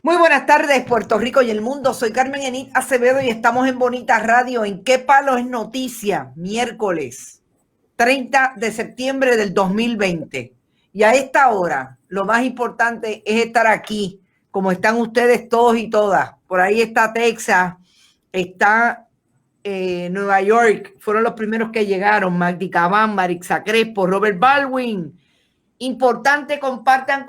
Muy buenas tardes, Puerto Rico y el mundo. Soy Carmen Enit Acevedo y estamos en Bonita Radio. ¿En qué palo es noticia? Miércoles 30 de septiembre del 2020. Y a esta hora, lo más importante es estar aquí, como están ustedes todos y todas. Por ahí está Texas, está Nueva York. Fueron los primeros que llegaron. Magdi Cabán, Marixa Crespo, Robert Baldwin. Importante, compartan.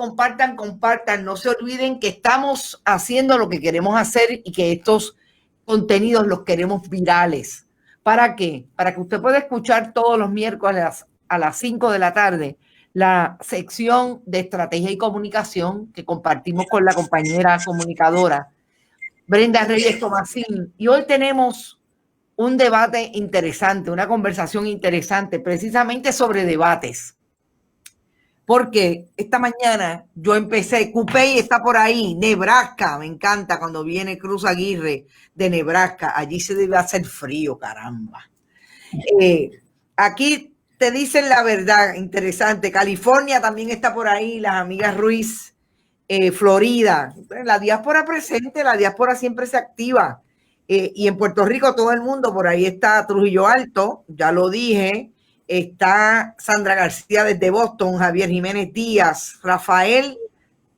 No se olviden que estamos haciendo lo que queremos hacer y que estos contenidos los queremos virales. ¿Para qué? Para que usted pueda escuchar todos los miércoles a las 5 de la tarde la sección de estrategia y comunicación que compartimos con la compañera comunicadora Brenda Reyes Tomasín. Y hoy tenemos un debate interesante, una conversación interesante, precisamente sobre debates. Porque esta mañana yo empecé, Cupey está por ahí, Nebraska, me encanta cuando viene Cruz Aguirre de Nebraska, allí se debe hacer frío, caramba. Aquí te dicen la verdad, interesante, California también está por ahí, las amigas Ruiz, Florida, la diáspora presente, la diáspora siempre se activa, y en Puerto Rico todo el mundo, por ahí está Trujillo Alto, ya lo dije, está Sandra García desde Boston, Javier Jiménez Díaz, Rafael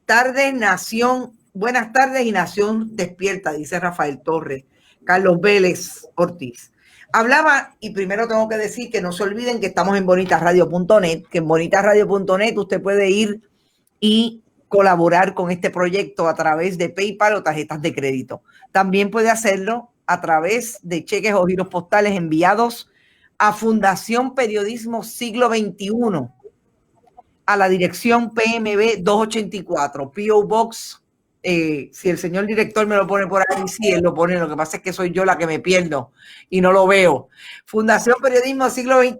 Tardes, Nación, buenas tardes y Nación despierta, dice Rafael Torres, Carlos Vélez Ortiz. Hablaba, y primero tengo que decir que no se olviden que estamos en bonitasradio.net, que en bonitasradio.net usted puede ir y colaborar con este proyecto a través de PayPal o tarjetas de crédito. También puede hacerlo a través de cheques o giros postales enviados a Fundación Periodismo Siglo XXI, a la dirección PMB 284, P.O. Box. Si el señor director me lo pone por ahí, sí, él lo pone. Lo que pasa es que soy yo la que me pierdo y no lo veo. Fundación Periodismo Siglo XXI,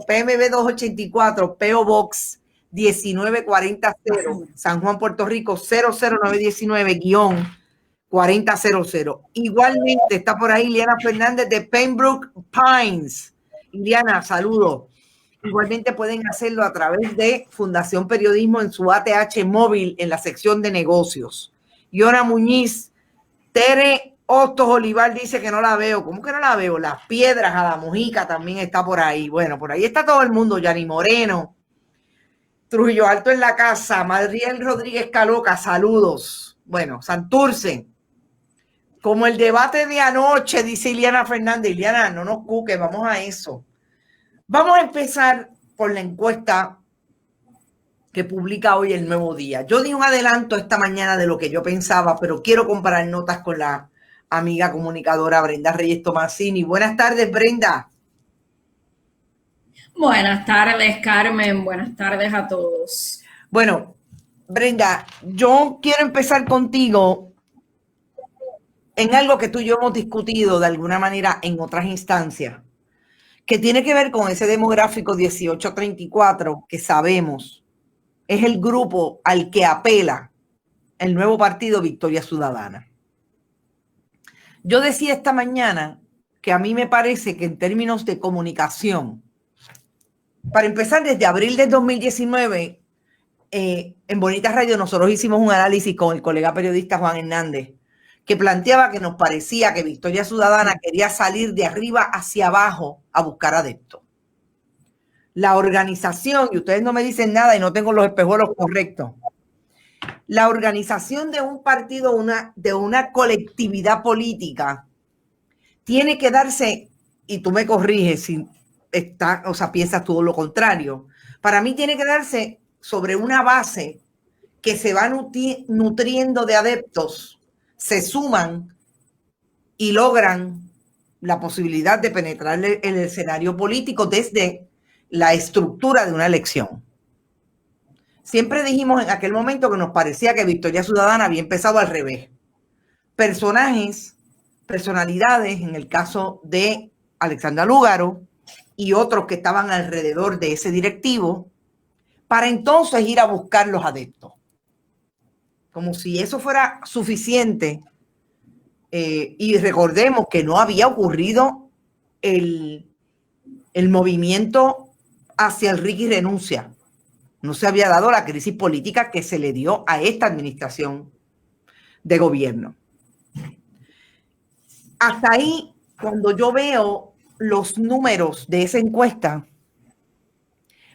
PMB 284, P.O. Box 19400, San Juan, Puerto Rico 00919-4000. Igualmente está por ahí Liana Fernández de Pembroke Pines. Iliana, saludos. Igualmente pueden hacerlo a través de Fundación Periodismo en su ATH móvil en la sección de negocios. Yona Muñiz, Tere Hostos Olivar dice que no la veo. ¿Cómo que no la veo? Las Piedras, a la Mojica también está por ahí. Bueno, por ahí está todo el mundo. Yani Moreno, Trujillo Alto en la casa, Madriel Rodríguez Caloca, saludos. Bueno, Santurce. Como el debate de anoche, dice Iliana Fernández. Iliana, no nos cuques, vamos a eso. Vamos a empezar por la encuesta que publica hoy El Nuevo Día. Yo di un adelanto esta mañana de lo que yo pensaba, pero quiero comparar notas con la amiga comunicadora Brenda Reyes Tomasini. Buenas tardes, Brenda. Buenas tardes, Carmen. Buenas tardes a todos. Bueno, Brenda, yo quiero empezar contigo en algo que tú y yo hemos discutido de alguna manera en otras instancias, que tiene que ver con ese demográfico 18-34 que sabemos es el grupo al que apela el nuevo partido Victoria Ciudadana. Yo decía esta mañana que a mí me parece que en términos de comunicación, para empezar, desde abril del 2019, en Bonita Radio nosotros hicimos un análisis con el colega periodista Juan Hernández, que planteaba que nos parecía que Victoria Ciudadana quería salir de arriba hacia abajo a buscar adeptos. La organización, y ustedes no me dicen nada y no tengo los espejuelos correctos, la organización de un partido, de una colectividad política, tiene que darse, y tú me corriges si piensas todo lo contrario, para mí tiene que darse sobre una base que se va nutriendo de adeptos, se suman y logran la posibilidad de penetrar en el escenario político desde la estructura de una elección. Siempre dijimos en aquel momento que nos parecía que Victoria Ciudadana había empezado al revés. Personalidades, en el caso de Alexandra Lúgaro y otros que estaban alrededor de ese directivo, para entonces ir a buscar los adeptos. Como si eso fuera suficiente. Y recordemos que no había ocurrido el movimiento hacia el Ricky renuncia. No se había dado la crisis política que se le dio a esta administración. de gobierno. Hasta ahí, cuando yo veo los números de esa encuesta,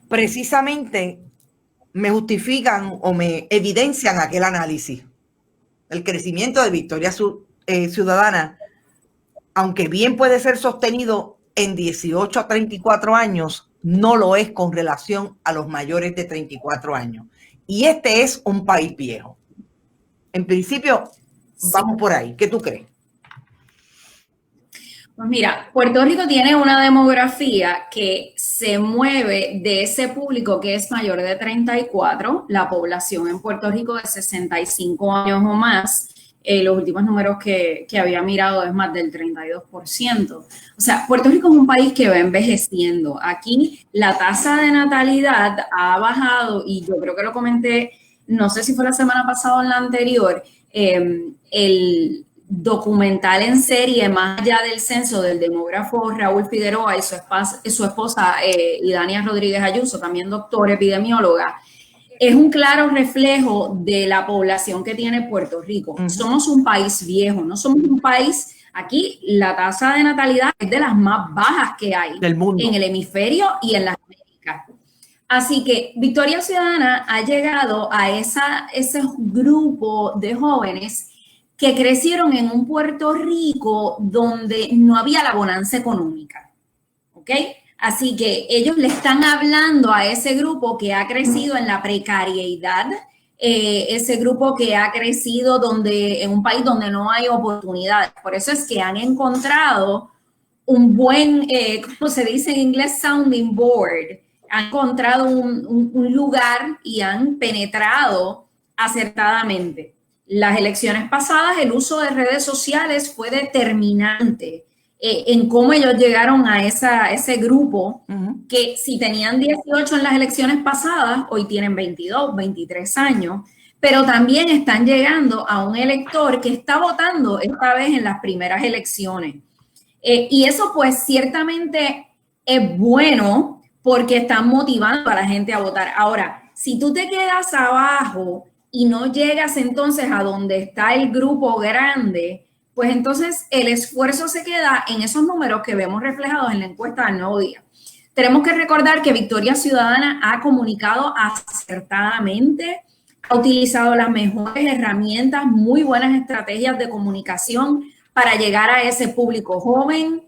precisamente me justifican o me evidencian aquel análisis. El crecimiento de Victoria Ciudadana, aunque bien puede ser sostenido en 18 a 34 años, no lo es con relación a los mayores de 34 años. Y este es un país viejo. En principio, vamos por ahí. ¿Qué tú crees? Pues mira, Puerto Rico tiene una demografía que se mueve de ese público que es mayor de 34, la población en Puerto Rico de 65 años o más. Los últimos números que había mirado es más del 32%. O sea, Puerto Rico es un país que va envejeciendo. Aquí la tasa de natalidad ha bajado y yo creo que lo comenté, no sé si fue la semana pasada o la anterior, el documental en serie Más allá del censo del demógrafo Raúl Figueroa y su esposa Idania Rodríguez Ayuso, también doctora epidemióloga, es un claro reflejo de la población que tiene Puerto Rico. Somos un país viejo, no somos un país, aquí la tasa de natalidad es de las más bajas que hay del mundo, en el hemisferio y en las Américas. Así que Victoria Ciudadana ha llegado a ese grupo de jóvenes que crecieron en un Puerto Rico donde no había la bonanza económica, ¿ok? Así que ellos le están hablando a ese grupo que ha crecido en la precariedad, ese grupo que ha crecido en un país donde no hay oportunidades. Por eso es que han encontrado un buen, ¿cómo se dice en inglés? Sounding board. Han encontrado un lugar y han penetrado acertadamente. Las elecciones pasadas, el uso de redes sociales fue determinante en cómo ellos llegaron a ese grupo que si tenían 18 en las elecciones pasadas, hoy tienen 22, 23 años, pero también están llegando a un elector que está votando esta vez en las primeras elecciones. Y eso pues ciertamente es bueno porque están motivando a la gente a votar. Ahora, si tú te quedas abajo y no llegas entonces a donde está el grupo grande, pues entonces el esfuerzo se queda en esos números que vemos reflejados en la encuesta del Nuevo Día. Tenemos que recordar que Victoria Ciudadana ha comunicado acertadamente, ha utilizado las mejores herramientas, muy buenas estrategias de comunicación para llegar a ese público joven.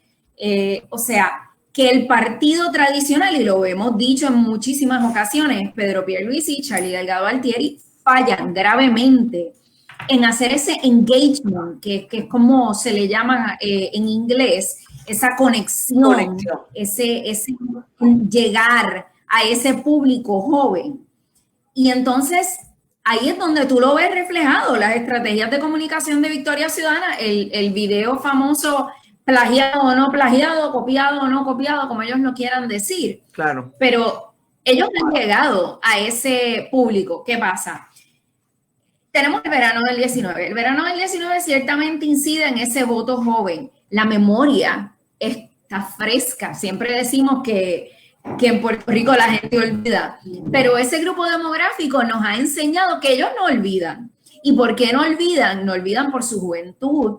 O sea, que el partido tradicional, y lo hemos dicho en muchísimas ocasiones, Pedro Pierluisi y Charlie Delgado Altieri, fallan gravemente en hacer ese engagement, que es como se le llama en inglés, esa conexión. Ese llegar a ese público joven. Y entonces ahí es donde tú lo ves reflejado, las estrategias de comunicación de Victoria Ciudadana, el video famoso, plagiado o no plagiado, copiado o no copiado, como ellos lo quieran decir. Claro. Pero ellos han llegado a ese público. ¿Qué pasa? Tenemos el verano del 19. El verano del 19 ciertamente incide en ese voto joven. La memoria está fresca. Siempre decimos que en Puerto Rico la gente olvida. Pero ese grupo demográfico nos ha enseñado que ellos no olvidan. ¿Y por qué no olvidan? No olvidan por su juventud.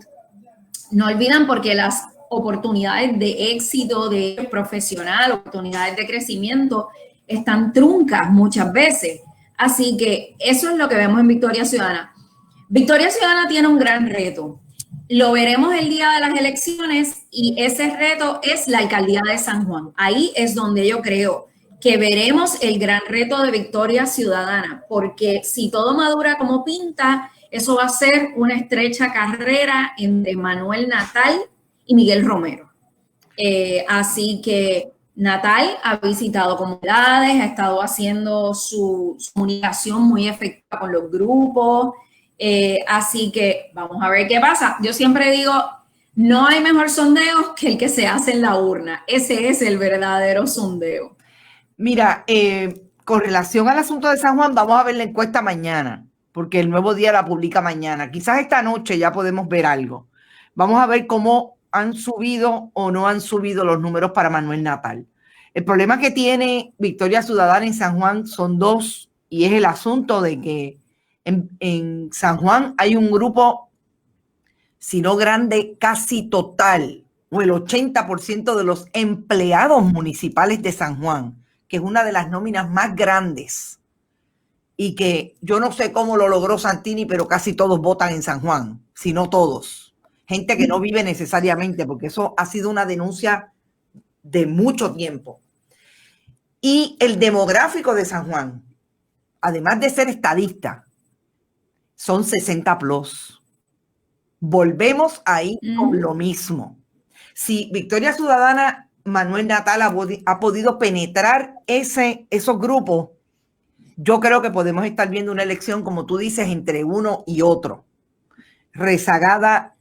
No olvidan porque las oportunidades de éxito de profesional, oportunidades de crecimiento, están truncas muchas veces. Así que eso es lo que vemos en Victoria Ciudadana. Victoria Ciudadana tiene un gran reto. Lo veremos el día de las elecciones y ese reto es la alcaldía de San Juan. Ahí es donde yo creo que veremos el gran reto de Victoria Ciudadana, porque si todo madura como pinta, eso va a ser una estrecha carrera entre Manuel Natal y Miguel Romero. Así que Natal ha visitado comunidades, ha estado haciendo su comunicación muy efectiva con los grupos, así que vamos a ver qué pasa. Yo siempre digo, no hay mejor sondeo que el que se hace en la urna. Ese es el verdadero sondeo. Mira, con relación al asunto de San Juan, vamos a ver la encuesta mañana, porque el Nuevo Día la publica mañana. Quizás esta noche ya podemos ver algo. Vamos a ver cómo han subido o no han subido los números para Manuel Natal. El problema que tiene Victoria Ciudadana en San Juan son dos, y es el asunto de que En San Juan hay un grupo, si no grande, casi total, o el 80% de los empleados municipales de San Juan, que es una de las nóminas más grandes, y que yo no sé cómo lo logró Santini, pero casi todos votan en San Juan, si no todos. Gente que no vive necesariamente, porque eso ha sido una denuncia de mucho tiempo. Y el demográfico de San Juan, además de ser estadista, son 60 plus. Volvemos ahí con lo mismo. Si Victoria Ciudadana, Manuel Natal ha podido penetrar esos grupos, yo creo que podemos estar viendo una elección, como tú dices, entre uno y otro. Rezagada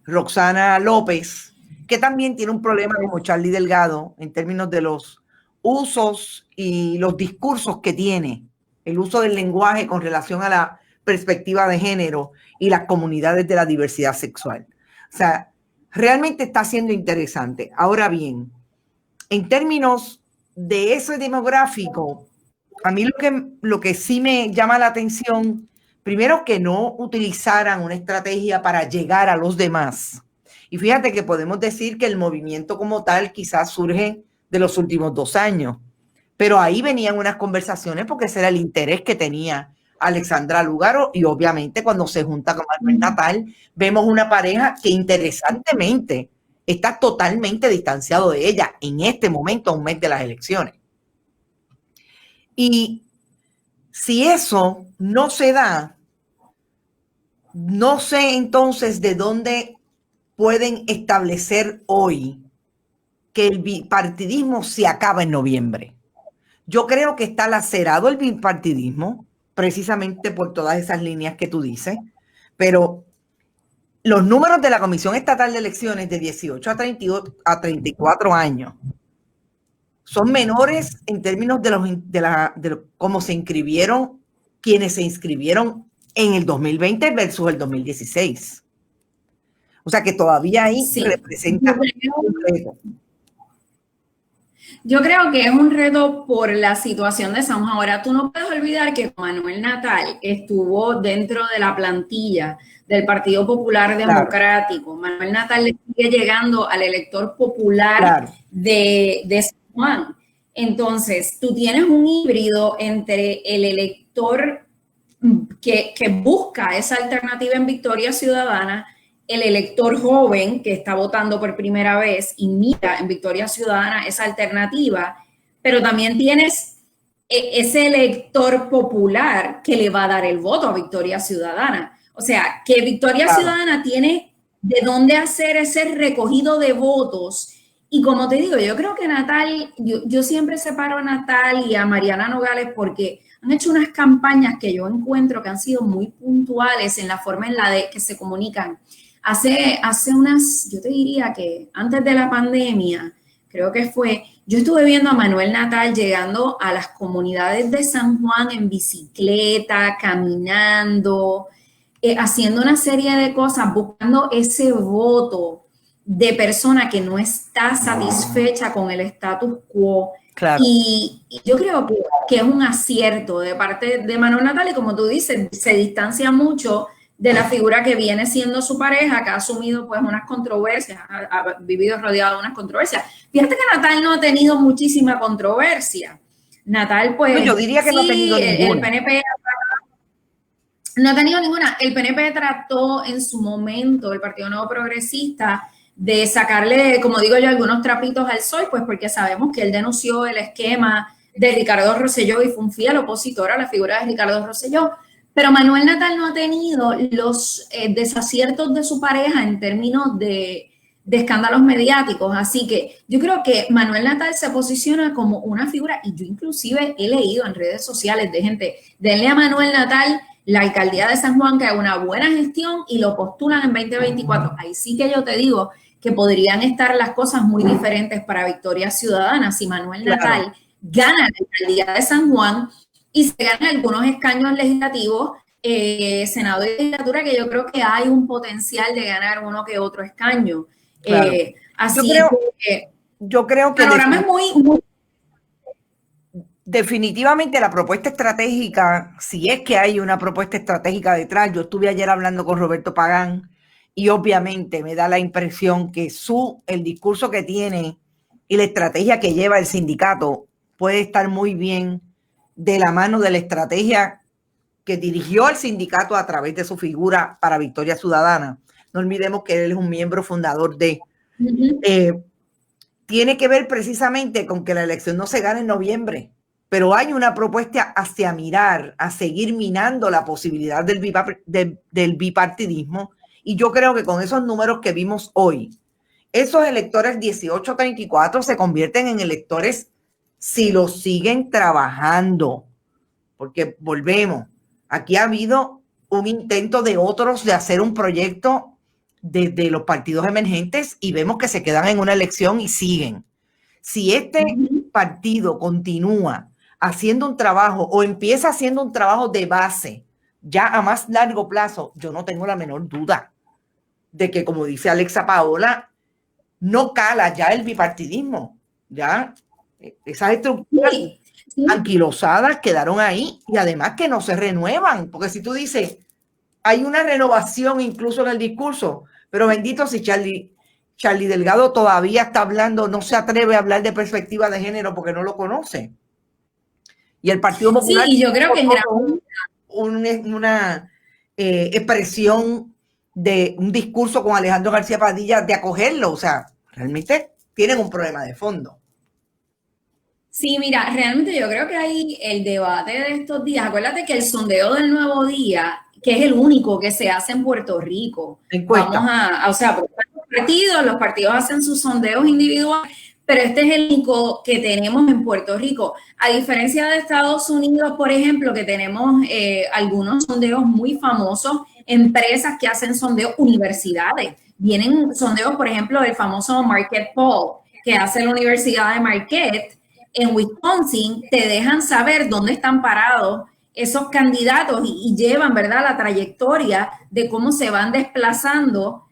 Roxana López, que también tiene un problema como Charlie Delgado en términos de los usos y los discursos que tiene, el uso del lenguaje con relación a la perspectiva de género y las comunidades de la diversidad sexual. O sea, realmente está siendo interesante. Ahora bien, en términos de ese demográfico, a mí lo que sí me llama la atención, primero que no utilizaran una estrategia para llegar a los demás. Y fíjate que podemos decir que el movimiento como tal quizás surge de los últimos 2 años, pero ahí venían unas conversaciones porque ese era el interés que tenía Alexandra Lúgaro, y obviamente cuando se junta con Manuel Natal vemos una pareja que interesantemente está totalmente distanciado de ella en este momento, a un mes de las elecciones. Y si eso no se da, no sé entonces de dónde pueden establecer hoy que el bipartidismo se acaba en noviembre. Yo creo que está lacerado el bipartidismo, precisamente por todas esas líneas que tú dices, pero los números de la Comisión Estatal de Elecciones de 18 a 34 años son menores en términos de cómo se inscribieron quienes se inscribieron en el 2020 versus el 2016. O sea que todavía ahí representa un reto. Yo creo que es un reto por la situación de San Juan. Ahora, tú no puedes olvidar que Manuel Natal estuvo dentro de la plantilla del Partido Popular Democrático. Claro. Manuel Natal le sigue llegando al elector popular de San Juan. Entonces, tú tienes un híbrido entre el elector que busca esa alternativa en Victoria Ciudadana, el elector joven que está votando por primera vez y mira en Victoria Ciudadana esa alternativa, pero también tienes ese elector popular que le va a dar el voto a Victoria Ciudadana. O sea, que Victoria Ciudadana tiene de dónde hacer ese recogido de votos. Y como te digo, yo creo que Natal, yo siempre separo a Natal y a Mariana Nogales porque han hecho unas campañas que yo encuentro que han sido muy puntuales en la forma en la que se comunican. Hace unas, yo te diría que antes de la pandemia, creo que fue, yo estuve viendo a Manuel Natal llegando a las comunidades de San Juan en bicicleta, caminando, haciendo una serie de cosas, buscando ese voto de persona que no está satisfecha con el status quo. Claro. Y yo creo que es un acierto de parte de Manuel Natal y como tú dices, se distancia mucho de la figura que viene siendo su pareja, que ha asumido pues unas controversias, ha vivido rodeado de unas controversias. Fíjate que Natal no ha tenido muchísima controversia. Natal pues... Yo diría que sí, no ha tenido ninguna. El PNP no ha tenido ninguna. El PNP trató en su momento, el Partido Nuevo Progresista, de sacarle, como digo yo, algunos trapitos al sol, pues porque sabemos que él denunció el esquema de Ricardo Rosselló y fue un fiel opositor a la figura de Ricardo Rosselló. Pero Manuel Natal no ha tenido los desaciertos de su pareja en términos de escándalos mediáticos. Así que yo creo que Manuel Natal se posiciona como una figura, y yo inclusive he leído en redes sociales de gente, denle a Manuel Natal la alcaldía de San Juan que haga una buena gestión y lo postulan en 2024. Ahí sí que yo te digo que podrían estar las cosas muy diferentes para Victoria Ciudadana si Manuel Natal gana la alcaldía de San Juan y se ganan algunos escaños legislativos, Senado y legislatura, que yo creo que hay un potencial de ganar uno que otro escaño. Claro. Así yo creo que el panorama es muy... definitivamente la propuesta estratégica, si es que hay una propuesta estratégica detrás, yo estuve ayer hablando con Roberto Pagán y obviamente me da la impresión que el discurso que tiene y la estrategia que lleva el sindicato puede estar muy bien de la mano de la estrategia que dirigió el sindicato a través de su figura para Victoria Ciudadana. No olvidemos que él es un miembro fundador de... tiene que ver precisamente con que la elección no se gane en noviembre, pero hay una propuesta hacia mirar, a seguir minando la posibilidad del bipartidismo, y yo creo que con esos números que vimos hoy, esos electores 18-34 se convierten en electores si lo siguen trabajando, porque volvemos, aquí ha habido un intento de otros de hacer un proyecto desde los partidos emergentes y vemos que se quedan en una elección y siguen. Si este partido continúa haciendo un trabajo o empieza haciendo un trabajo de base ya a más largo plazo, yo no tengo la menor duda de que, como dice Alexa Paola, no cala ya el bipartidismo. Ya esas estructuras anquilosadas quedaron ahí y además que no se renuevan, porque si tú dices, hay una renovación incluso en el discurso, pero bendito si Charlie Delgado todavía está hablando, no se atreve a hablar de perspectiva de género porque no lo conoce. Y el Partido Popular... Sí, y yo creo que una expresión de un discurso con Alejandro García Padilla de acogerlo, o sea, realmente tienen un problema de fondo. Sí, mira, realmente yo creo que hay el debate de estos días. Acuérdate que el sondeo del Nuevo Día, que es el único que se hace en Puerto Rico. Encuesta. O sea, los partidos hacen sus sondeos individuales, pero este es el único que tenemos en Puerto Rico. A diferencia de Estados Unidos, por ejemplo, que tenemos algunos sondeos muy famosos, empresas que hacen sondeos, universidades. Vienen sondeos, por ejemplo, del famoso Marquette Poll, que hace la Universidad de Marquette en Wisconsin, te dejan saber dónde están parados esos candidatos y llevan, ¿verdad?, la trayectoria de cómo se van desplazando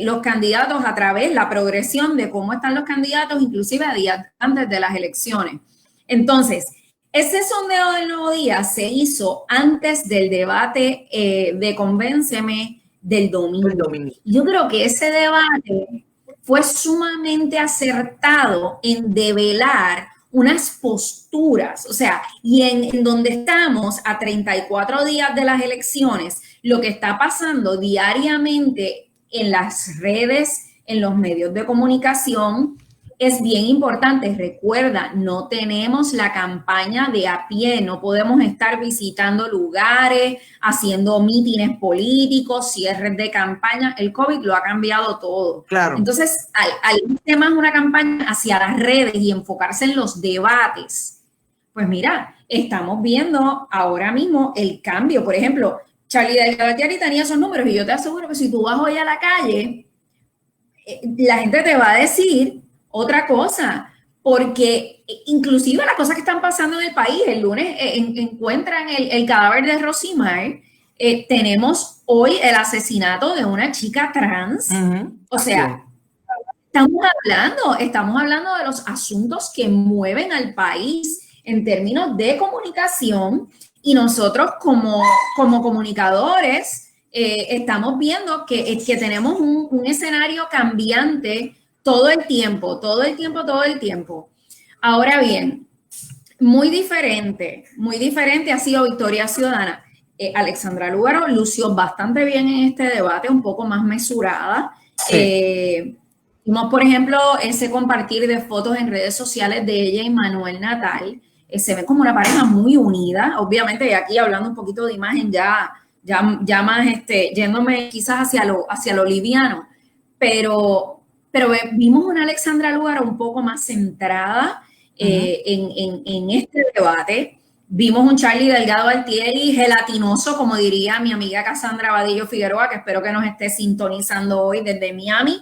los candidatos a través, la progresión de cómo están los candidatos, inclusive a días antes de las elecciones. Entonces, ese sondeo del Nuevo Día se hizo antes del debate de Convénceme del domingo. Yo creo que ese debate fue sumamente acertado en develar unas posturas, o sea, y en donde estamos a 34 días de las elecciones, lo que está pasando diariamente en las redes, en los medios de comunicación, es bien importante. Recuerda, no tenemos la campaña de a pie, no podemos estar visitando lugares, haciendo mítines políticos, cierres de campaña. El COVID lo ha cambiado todo. Claro. Entonces, al irse más una campaña hacia las redes y enfocarse en los debates, pues mira, estamos viendo ahora mismo el cambio. Por ejemplo, Charlie Delgado tenía esos números y yo te aseguro que si tú vas hoy a la calle, la gente te va a decir otra cosa, porque inclusive las cosas que están pasando en el país, el lunes encuentran el cadáver de Rosimar, tenemos hoy el asesinato de una chica trans, o sea, estamos hablando de los asuntos que mueven al país en términos de comunicación y nosotros como comunicadores estamos viendo que tenemos un escenario cambiante todo el tiempo. Ahora bien, muy diferente ha sido Victoria Ciudadana. Alexandra Lúgaro lució bastante bien en este debate, un poco más mesurada. Sí. Vimos, por ejemplo, ese compartir de fotos en redes sociales de ella y Manuel Natal. Se ve como una pareja muy unida. Obviamente, aquí hablando un poquito de imagen, ya más yéndome quizás hacia lo liviano, pero vimos una Alexandra Lúgaro un poco más centrada en este debate. Vimos un Charlie Delgado Altieri gelatinoso, como diría mi amiga Cassandra Vadillo Figueroa, que espero que nos esté sintonizando hoy desde Miami.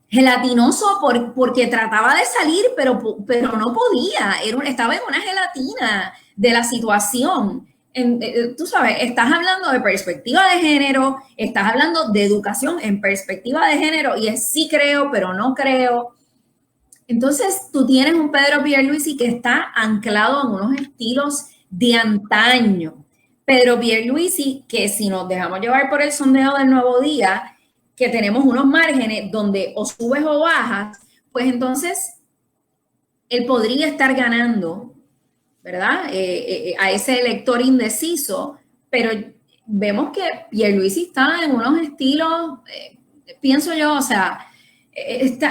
Gelatinoso porque trataba de salir, pero no podía. Estaba en una gelatina de la situación. Tú sabes, estás hablando de perspectiva de género, estás hablando de educación en perspectiva de género, y es sí creo, pero no creo. Entonces, tú tienes un Pedro Pierluisi que está anclado en unos estilos de antaño. Pedro Pierluisi, que si nos dejamos llevar por el sondeo del Nuevo Día, que tenemos unos márgenes donde o subes o bajas, pues entonces él podría estar ganando, ¿verdad? A ese elector indeciso, pero vemos que Pierluisi está en unos estilos, pienso yo, o sea,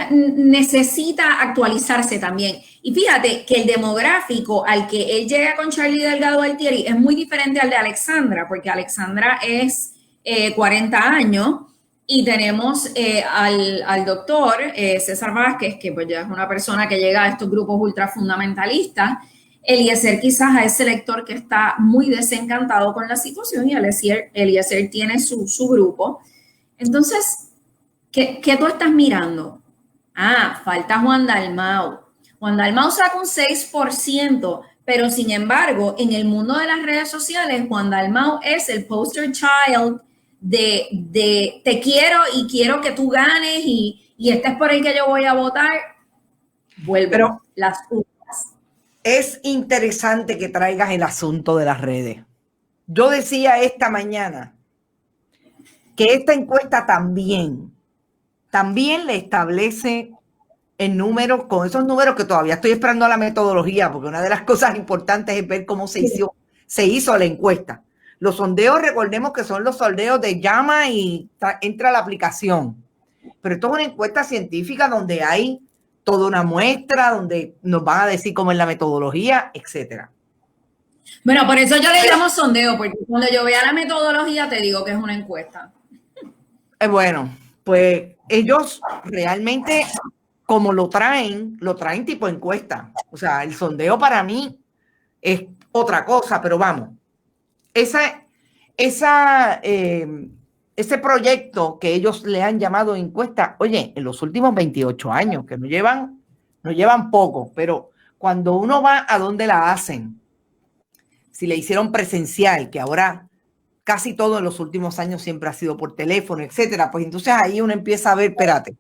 necesita actualizarse también. Y fíjate que el demográfico al que él llega con Charlie Delgado Altieri es muy diferente al de Alexandra, porque Alexandra es 40 años y tenemos al doctor César Vázquez, que pues ya es una persona que llega a estos grupos ultrafundamentalistas. Eliezer quizás a ese lector que está muy desencantado con la situación y Eliezer tiene su grupo. Entonces, ¿qué tú estás mirando? Ah, falta Juan Dalmau. Juan Dalmau saca un 6%, pero sin embargo, en el mundo de las redes sociales, Juan Dalmau es el poster child de te quiero y quiero que tú ganes y este es por el que yo voy a votar. Vuelvo, pero las urnas. Es interesante que traigas el asunto de las redes. Yo decía esta mañana que esta encuesta también le establece el número, con esos números que todavía estoy esperando a la metodología, porque una de las cosas importantes es ver cómo se hizo la encuesta. Los sondeos, recordemos que son los sondeos de llama y entra a la aplicación. Pero esto es una encuesta científica donde hay toda una muestra, donde nos van a decir cómo es la metodología, etcétera. Bueno, por eso yo le llamo sondeo, porque cuando yo vea la metodología te digo que es una encuesta. Bueno, pues ellos realmente, como lo traen tipo encuesta. O sea, el sondeo para mí es otra cosa, pero vamos. Ese proyecto que ellos le han llamado encuesta, oye, en los últimos 28 años, que no llevan poco, pero cuando uno va a donde la hacen, si le hicieron presencial, que ahora casi todo en los últimos años siempre ha sido por teléfono, etcétera, pues entonces ahí uno empieza a ver, espérate,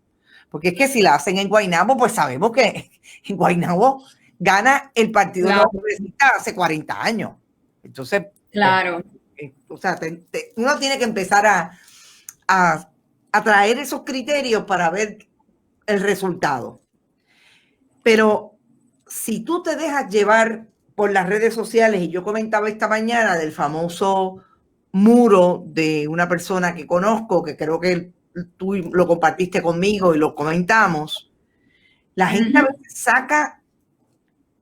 porque es que si la hacen en Guaynabo, pues sabemos que en Guaynabo gana el Partido Progresista hace 40 años. Entonces, claro. O sea, uno tiene que empezar a traer esos criterios para ver el resultado. Pero si tú te dejas llevar por las redes sociales, y yo comentaba esta mañana del famoso muro de una persona que conozco, que creo que tú lo compartiste conmigo y lo comentamos, la gente a veces saca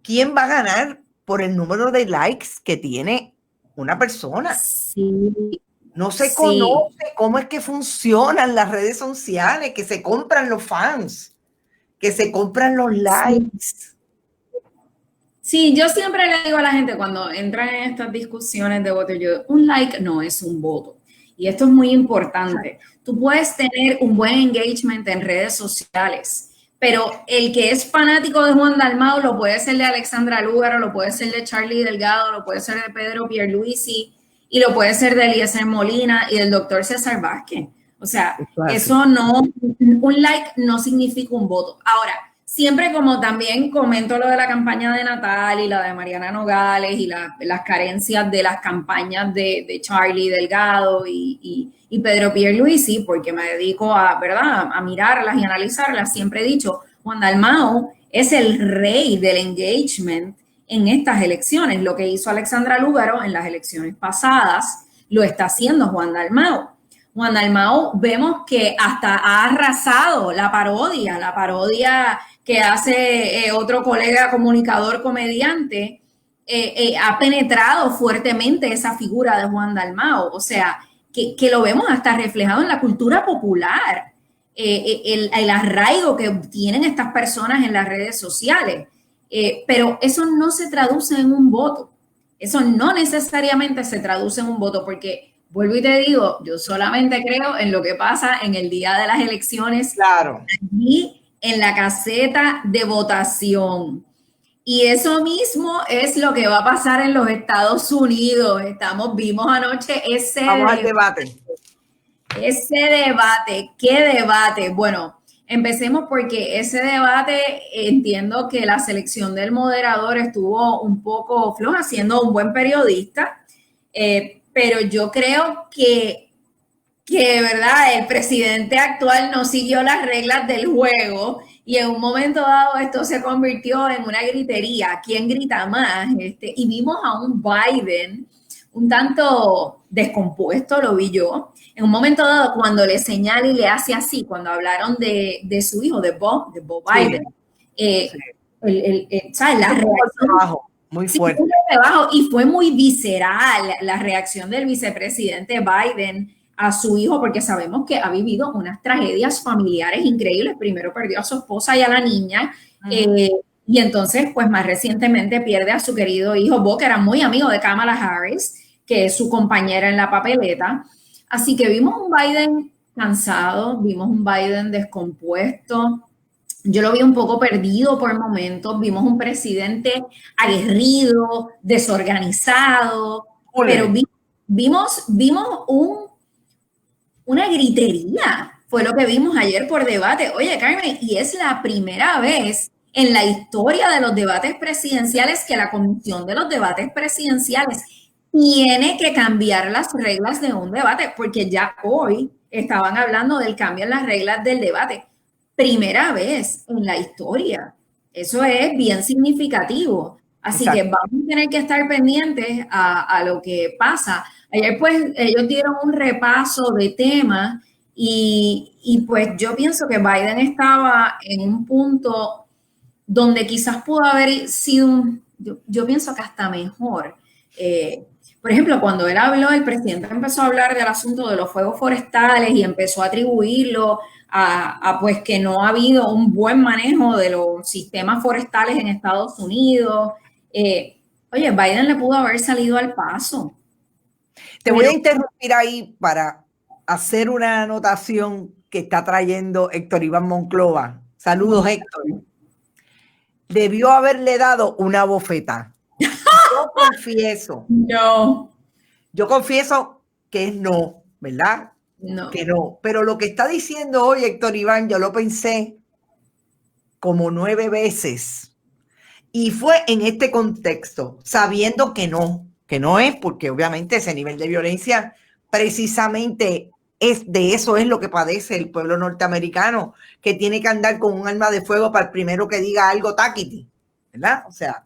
quién va a ganar por el número de likes que tiene una persona. Sí. No se conoce cómo es que funcionan las redes sociales, que se compran los fans, que se compran los likes. Sí, yo siempre le digo a la gente cuando entran en estas discusiones de voto, un like no es un voto. Y esto es muy importante. Tú puedes tener un buen engagement en redes sociales, pero el que es fanático de Juan Dalmau lo puede ser de Alexandra Lúgaro, lo puede ser de Charlie Delgado, lo puede ser de Pedro Pierluisi y lo puede ser de Eliezer Molina y del doctor César Vázquez. O sea, eso no, un like no significa un voto. Ahora, siempre como también comento lo de la campaña de Natal y la de Mariana Nogales y las carencias de las campañas de Charlie Delgado y Pedro Pierluisi, porque me dedico ¿verdad? A mirarlas y analizarlas, siempre he dicho, Juan Dalmau es el rey del engagement en estas elecciones. Lo que hizo Alexandra Lúgaro en las elecciones pasadas, lo está haciendo Juan Dalmau. Juan Dalmau vemos que hasta ha arrasado la parodia que hace otro colega comunicador comediante, ha penetrado fuertemente esa figura de Juan Dalmau. O sea, que lo vemos hasta reflejado en la cultura popular, el arraigo que tienen estas personas en las redes sociales. Pero eso no se traduce en un voto. Eso no necesariamente se traduce en un voto, porque vuelvo y te digo, yo solamente creo en lo que pasa en el día de las elecciones. Claro. Allí en la caseta de votación. Y eso mismo es lo que va a pasar en los Estados Unidos. Vimos anoche ese Vamos al debate. Ese debate, ¿qué debate? Bueno, Empecemos porque ese debate, entiendo que la selección del moderador estuvo un poco floja, siendo un buen periodista, pero yo creo que de verdad el presidente actual no siguió las reglas del juego y en un momento dado esto se convirtió en una gritería. ¿Quién grita más? Y vimos a un Biden un tanto descompuesto, lo vi yo. En un momento dado, cuando le señala y le hace así, cuando hablaron de su hijo, de Bo Biden, Sí. ¿sabes? La reacción Bajo, muy fuerte. Y fue muy visceral la reacción del vicepresidente Biden a su hijo, porque sabemos que ha vivido unas tragedias familiares increíbles. Primero perdió a su esposa y a la niña, y entonces, pues más recientemente pierde a su querido hijo Bo, que era muy amigo de Kamala Harris, que es su compañera en la papeleta. Así que vimos un Biden cansado, vimos un Biden descompuesto. Yo lo vi un poco perdido por momentos. Vimos un presidente aguerrido, desorganizado, pero vimos una gritería. Fue lo que vimos ayer por debate. Oye, Carmen, y es la primera vez en la historia de los debates presidenciales que la Comisión de los Debates Presidenciales tiene que cambiar las reglas de un debate, porque ya hoy estaban hablando del cambio en las reglas del debate. Primera vez en la historia. Eso es bien significativo. Así que vamos a tener que estar pendientes a lo que pasa. Ayer pues ellos dieron un repaso de temas y pues yo pienso que Biden estaba en un punto donde quizás pudo haber sido, yo pienso que hasta mejor. Por ejemplo, cuando él habló, el presidente empezó a hablar del asunto de los fuegos forestales y empezó a atribuirlo a pues que no ha habido un buen manejo de los sistemas forestales en Estados Unidos. Oye, Biden le pudo haber salido al paso. Te voy a interrumpir ahí para hacer una anotación que está trayendo Héctor Iván Monclova. Saludos, Héctor. Debió haberle dado una bofeta. Yo confieso. No. Yo confieso que es no, ¿verdad? No. Que no. Pero lo que está diciendo hoy Héctor Iván, yo lo pensé como 9 veces. Y fue en este contexto, sabiendo que no es, porque obviamente ese nivel de violencia precisamente de eso es lo que padece el pueblo norteamericano, que tiene que andar con un arma de fuego para el primero que diga algo taquiti, ¿verdad? O sea,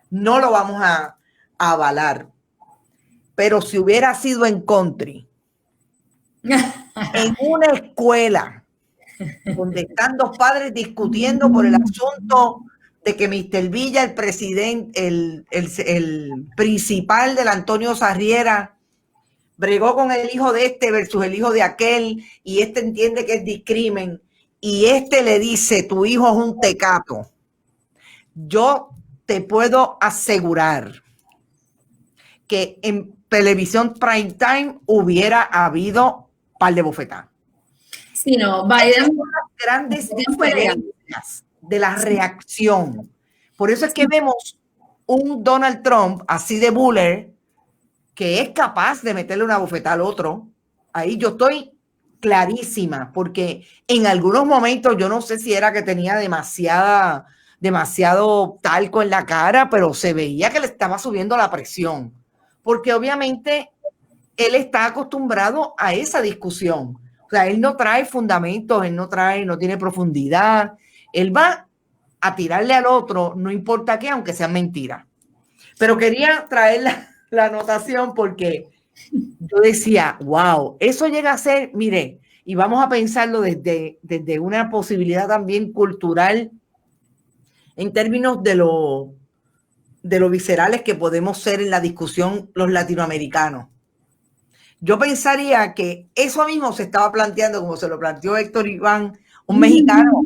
no lo vamos a avalar. Pero si hubiera sido en country, en una escuela donde están dos padres discutiendo por el asunto de que Mr. Villa, el presidente, el principal del Antonio Sarriera, bregó con el hijo de este versus el hijo de aquel, y este entiende que es discrimen, y este le dice, tu hijo es un tecato. Yo te puedo asegurar que en televisión prime time hubiera habido par de bofetadas. Sí, no, Biden. Grandes diferencias de la reacción. Por eso es que vemos un Donald Trump así de buller, que es capaz de meterle una bofetada al otro. Ahí yo estoy clarísima, porque en algunos momentos yo no sé si era que tenía demasiado talco en la cara, pero se veía que le estaba subiendo la presión, porque obviamente él está acostumbrado a esa discusión. O sea, él no trae fundamentos, él no tiene profundidad. Él va a tirarle al otro, no importa qué, aunque sea mentira. Pero quería traer la anotación porque yo decía, wow, eso llega a ser, mire, y vamos a pensarlo desde una posibilidad también cultural en términos de lo viscerales que podemos ser en la discusión los latinoamericanos. Yo pensaría que eso mismo se estaba planteando, como se lo planteó Héctor Iván, un mexicano,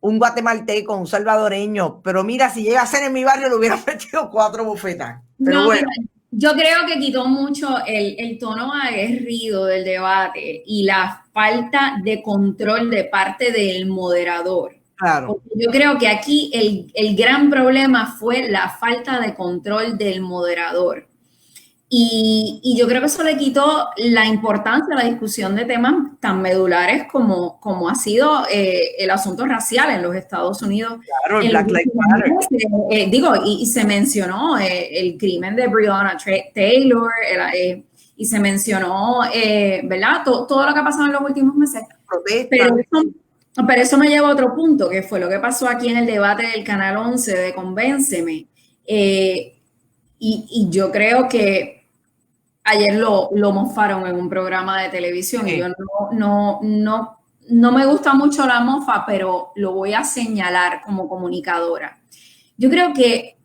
un guatemalteco, un salvadoreño, pero mira, si llega a ser en mi barrio le hubiera metido 4 bofetas. Pero no, bueno. Yo creo que quitó mucho el tono aguerrido del debate y la falta de control de parte del moderador. Claro. Porque yo creo que aquí el gran problema fue la falta de control del moderador. Y yo creo que eso le quitó la importancia a la discusión de temas tan medulares como ha sido el asunto racial en los Estados Unidos. Claro, el En los Black Lives últimos Matter. meses, digo, y se mencionó el crimen de Breonna Taylor, y se mencionó, ¿verdad? Todo lo que ha pasado en los últimos meses. Pero eso me lleva a otro punto, que fue lo que pasó aquí en el debate del Canal 11 de Convénceme. Y yo creo que ayer lo mofaron en un programa de televisión y yo no me gusta mucho la mofa, pero lo voy a señalar como comunicadora. Yo creo que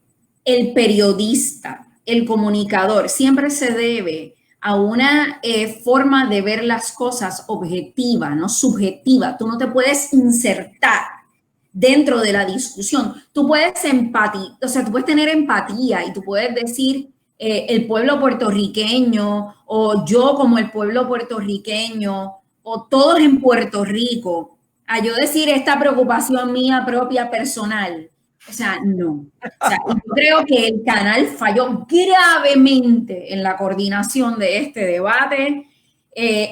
el periodista, el comunicador, siempre se debe a una forma de ver las cosas objetiva, no subjetiva. Tú no te puedes insertar dentro de la discusión. Tú puedes tú puedes tener empatía y tú puedes decir el pueblo puertorriqueño o yo como el pueblo puertorriqueño o todos en Puerto Rico, a yo decir esta preocupación mía propia personal. O sea, no. O sea, yo creo que el canal falló gravemente en la coordinación de este debate.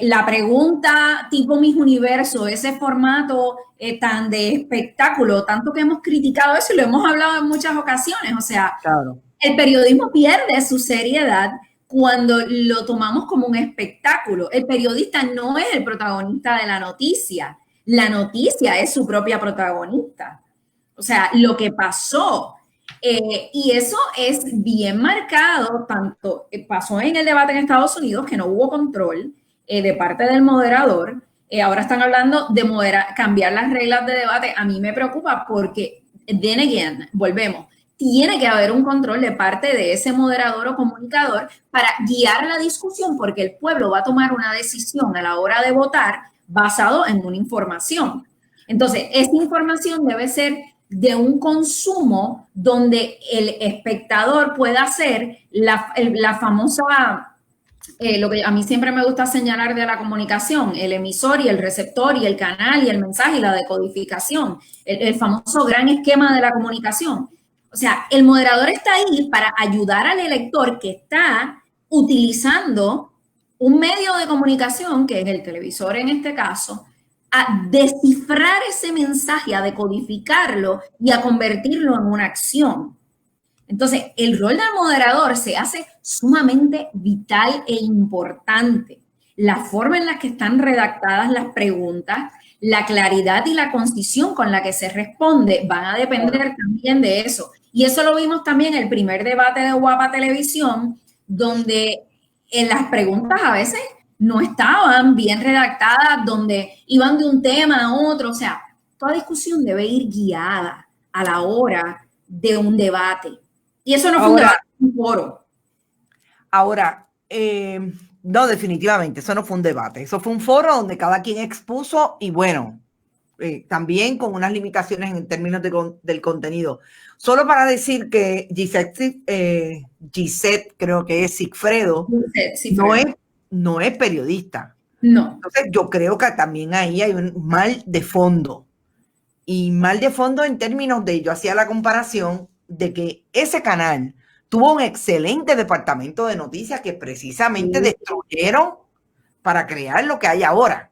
La pregunta tipo Miss Universo, ese formato tan de espectáculo, tanto que hemos criticado eso y lo hemos hablado en muchas ocasiones. O sea, claro. El periodismo pierde su seriedad cuando lo tomamos como un espectáculo. El periodista no es el protagonista de la noticia es su propia protagonista. O sea, lo que pasó. Y eso es bien marcado, tanto pasó en el debate en Estados Unidos, que no hubo control de parte del moderador. Ahora están hablando de cambiar las reglas de debate. A mí me preocupa porque, then again, volvemos. Tiene que haber un control de parte de ese moderador o comunicador para guiar la discusión, porque el pueblo va a tomar una decisión a la hora de votar basado en una información. Entonces, esta información debe ser de un consumo donde el espectador pueda hacer la famosa, lo que a mí siempre me gusta señalar de la comunicación, el emisor y el receptor y el canal y el mensaje y la decodificación, el famoso gran esquema de la comunicación. O sea, el moderador está ahí para ayudar al elector que está utilizando un medio de comunicación, que es el televisor en este caso, a descifrar ese mensaje, a decodificarlo y a convertirlo en una acción. Entonces, el rol del moderador se hace sumamente vital e importante. La forma en la que están redactadas las preguntas, la claridad y la concisión con la que se responde van a depender también de eso. Y eso lo vimos también en el primer debate de Guapa Televisión, donde en las preguntas a veces no estaban bien redactadas, donde iban de un tema a otro. O sea, toda discusión debe ir guiada a la hora de un debate. Y eso no fue un debate, un foro. Ahora, no, definitivamente, eso no fue un debate. Eso fue un foro donde cada quien expuso y bueno, también con unas limitaciones en términos del contenido. Solo para decir que Gisette creo que es Sigfredo, no es periodista. No. Entonces yo creo que también ahí hay un mal de fondo. Y mal de fondo en términos de, yo hacía la comparación de que ese canal tuvo un excelente departamento de noticias que precisamente destruyeron para crear lo que hay ahora,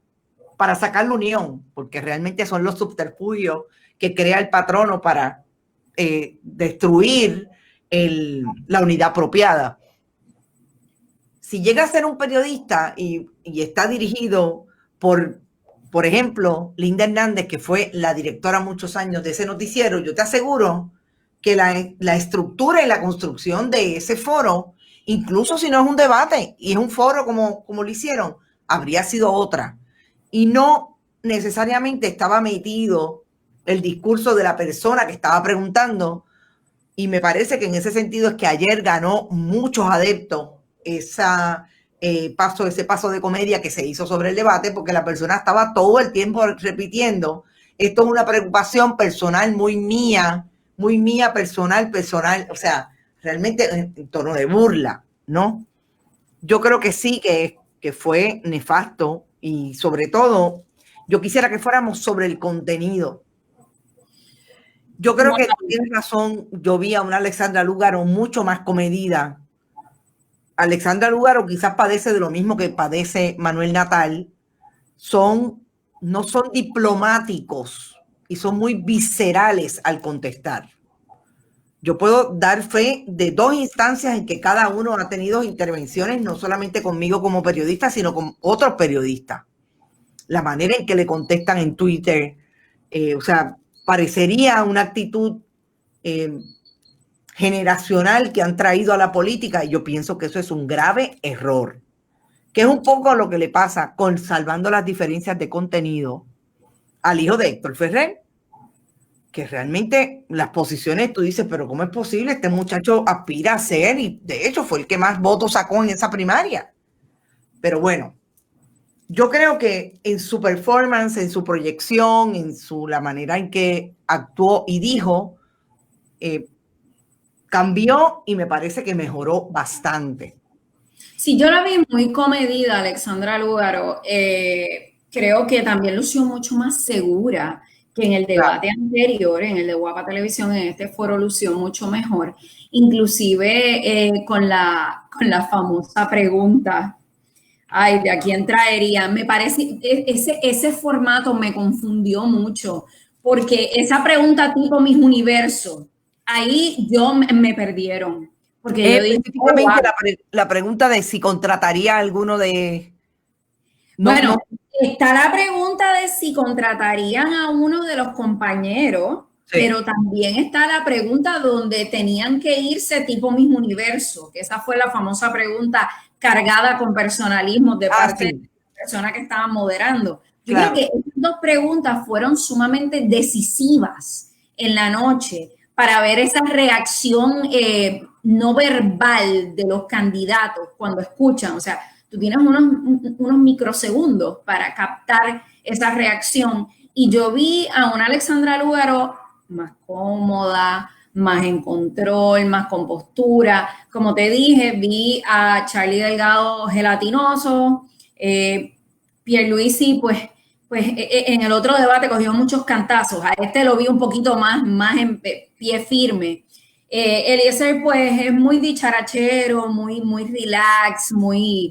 para sacar la unión, porque realmente son los subterfugios que crea el patrono para destruir la unidad apropiada. Si llega a ser un periodista y está dirigido por ejemplo, Linda Hernández, que fue la directora muchos años de ese noticiero, yo te aseguro que la estructura y la construcción de ese foro, incluso si no es un debate y es un foro como lo hicieron, habría sido otra. Y no necesariamente estaba metido el discurso de la persona que estaba preguntando. Y me parece que en ese sentido es que ayer ganó muchos adeptos ese paso de comedia que se hizo sobre el debate, porque la persona estaba todo el tiempo repitiendo, esto es una preocupación personal muy mía, personal, o sea, realmente en tono de burla, ¿no? Yo creo que sí, que fue nefasto y sobre todo, yo quisiera que fuéramos sobre el contenido. Yo creo que tienes razón, yo vi a una Alexandra Lúgaro mucho más comedida Alexandra Lúgaro quizás padece de lo mismo que padece Manuel Natal, no son diplomáticos y son muy viscerales al contestar. Yo puedo dar fe de 2 instancias en que cada uno ha tenido intervenciones, no solamente conmigo como periodista, sino con otros periodistas. La manera en que le contestan en Twitter, o sea, parecería una actitud generacional que han traído a la política, y yo pienso que eso es un grave error, que es un poco lo que le pasa con Salvando las Diferencias de Contenido al hijo de Héctor Ferrer, que realmente las posiciones, tú dices, pero ¿cómo es posible? Este muchacho aspira a ser, y de hecho fue el que más votos sacó en esa primaria. Pero bueno, yo creo que en su performance, en su proyección, la manera en que actuó y dijo, cambió y me parece que mejoró bastante. Sí, yo la vi muy comedida, Alexandra Lúgaro. Creo que también lució mucho más segura que en el debate anterior, en el de Guapa Televisión, en este foro lució mucho mejor. Inclusive con la famosa pregunta, ay, ¿de a quién traerían? Me parece, ese formato me confundió mucho, porque esa pregunta tipo Mis Universo, ahí me perdieron. Porque yo dije, específicamente la pregunta de si contrataría a alguno de... Bueno, está la pregunta de si contratarían a uno de los compañeros, sí, pero también está la pregunta donde tenían que irse tipo Mismo Universo, que esa fue la famosa pregunta cargada con personalismo de parte de la persona que estaba moderando. Yo creo que estas 2 preguntas fueron sumamente decisivas en la noche para ver esa reacción no verbal de los candidatos cuando escuchan, o sea, tú tienes unos microsegundos para captar esa reacción. Y yo vi a una Alexandra Lúgaro más cómoda, más en control, más con postura. Como te dije, vi a Charlie Delgado gelatinoso. Pierluisi, pues en el otro debate cogió muchos cantazos. A este lo vi un poquito más en pie firme. Eliezer, pues, es muy dicharachero, muy relax,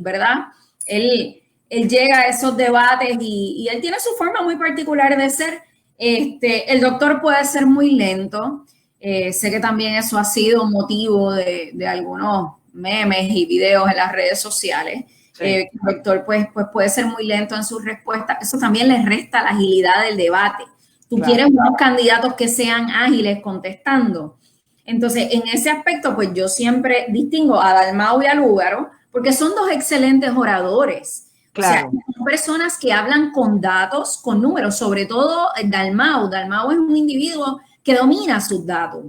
¿verdad? Él llega a esos debates y él tiene su forma muy particular de ser. El doctor puede ser muy lento. Sé que también eso ha sido motivo de algunos memes y videos en las redes sociales. Sí. El doctor, pues puede ser muy lento en sus respuestas. Eso también le resta la agilidad del debate. Tú quieres unos candidatos que sean ágiles contestando. Entonces, en ese aspecto, pues yo siempre distingo a Dalmau y a Lúgaro, porque son 2 excelentes oradores. Claro. O sea, son personas que hablan con datos, con números, sobre todo Dalmau. Dalmau es un individuo que domina sus datos.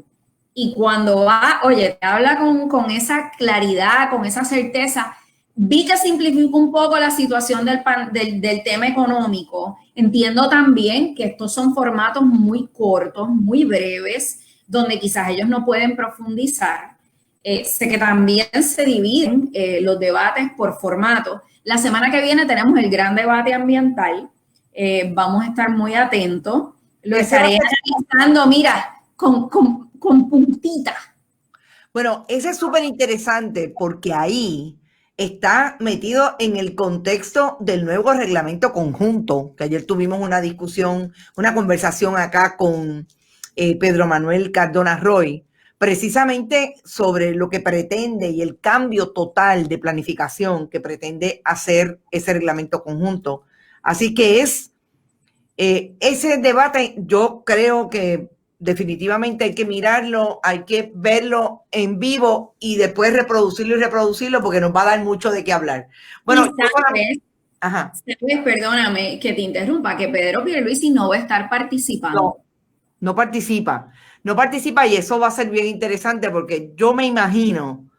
Y cuando te habla con esa claridad, con esa certeza. Vi que simplificó un poco la situación del tema económico. Entiendo también que estos son formatos muy cortos, muy breves, donde quizás ellos no pueden profundizar. Sé que también se dividen los debates por formato. La semana que viene tenemos el gran debate ambiental. Vamos a estar muy atentos. Lo estaré analizando, mira, con puntita. Bueno, ese es súper interesante porque ahí está metido en el contexto del nuevo reglamento conjunto, que ayer tuvimos una discusión, una conversación acá con Pedro Manuel Cardona Roy, precisamente sobre lo que pretende y el cambio total de planificación que pretende hacer ese reglamento conjunto. Así que ese debate, yo creo que definitivamente hay que mirarlo, hay que verlo en vivo y después reproducirlo porque nos va a dar mucho de qué hablar. Bueno, ¿sabes? Perdóname que te interrumpa, que Pedro Pierluisi no va a estar participando. No participa y eso va a ser bien interesante porque yo me imagino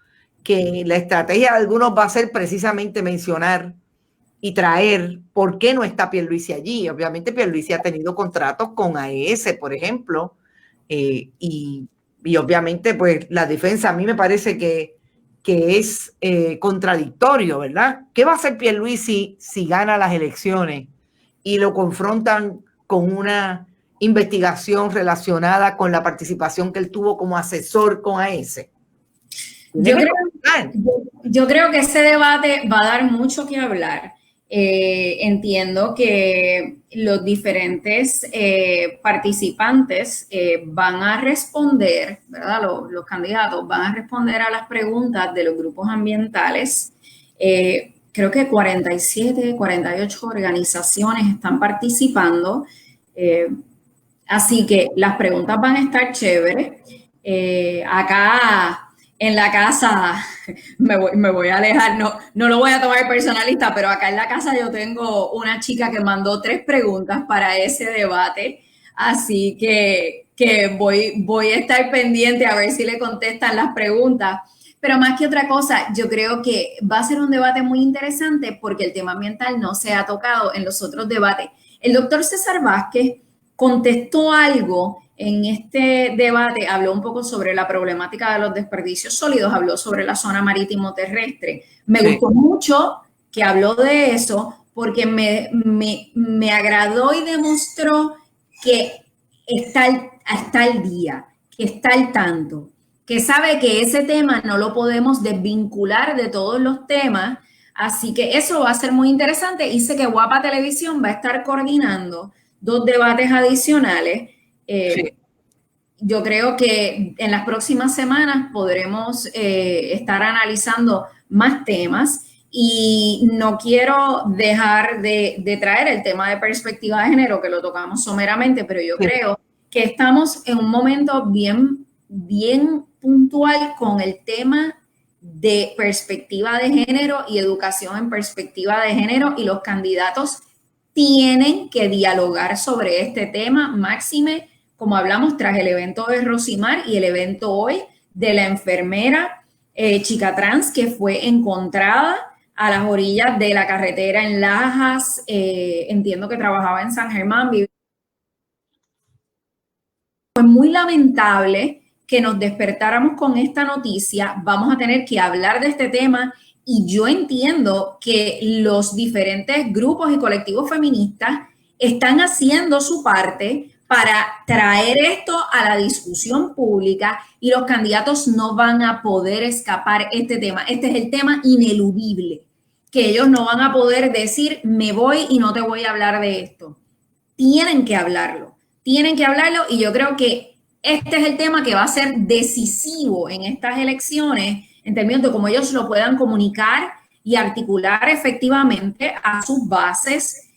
que la estrategia de algunos va a ser precisamente mencionar y traer por qué no está Pierluisi allí. Obviamente Pierluisi ha tenido contratos con AES, por ejemplo, y obviamente pues la defensa a mí me parece que es contradictorio, ¿verdad? ¿Qué va a hacer Pierluisi si gana las elecciones y lo confrontan con una investigación relacionada con la participación que él tuvo como asesor con AES? Yo creo que ese debate va a dar mucho que hablar. Entiendo que los diferentes participantes van a responder, ¿verdad? Los candidatos van a responder a las preguntas de los grupos ambientales. Creo que 47, 48 organizaciones están participando. Así que las preguntas van a estar chéveres. Acá en la casa, me voy a alejar, no lo voy a tomar personalista, pero acá en la casa yo tengo una chica que mandó 3 preguntas para ese debate, así que voy a estar pendiente a ver si le contestan las preguntas. Pero más que otra cosa, yo creo que va a ser un debate muy interesante porque el tema ambiental no se ha tocado en los otros debates. El doctor César Vázquez contestó algo en este debate, habló un poco sobre la problemática de los desperdicios sólidos, habló sobre la zona marítimo terrestre. Me gustó mucho que habló de eso porque me agradó y demostró que está al día, que está al tanto, que sabe que ese tema no lo podemos desvincular de todos los temas. Así que eso va a ser muy interesante y sé que Guapa Televisión va a estar coordinando 2 debates adicionales. Yo creo que en las próximas semanas podremos estar analizando más temas y no quiero dejar de traer el tema de perspectiva de género, que lo tocamos someramente, pero yo creo que estamos en un momento bien puntual con el tema de perspectiva de género y educación en perspectiva de género, y los candidatos tienen que dialogar sobre este tema, máxime, como hablamos tras el evento de Rosimar y el evento hoy de la enfermera chica trans que fue encontrada a las orillas de la carretera en Lajas, entiendo que trabajaba en San Germán. Fue muy lamentable que nos despertáramos con esta noticia. Vamos a tener que hablar de este tema. Y yo entiendo que los diferentes grupos y colectivos feministas están haciendo su parte para traer esto a la discusión pública y los candidatos no van a poder escapar este tema. Este es el tema ineludible, que ellos no van a poder decir me voy y no te voy a hablar de esto. Tienen que hablarlo y yo creo que este es el tema que va a ser decisivo en estas elecciones en términos de cómo ellos lo puedan comunicar y articular efectivamente a sus bases,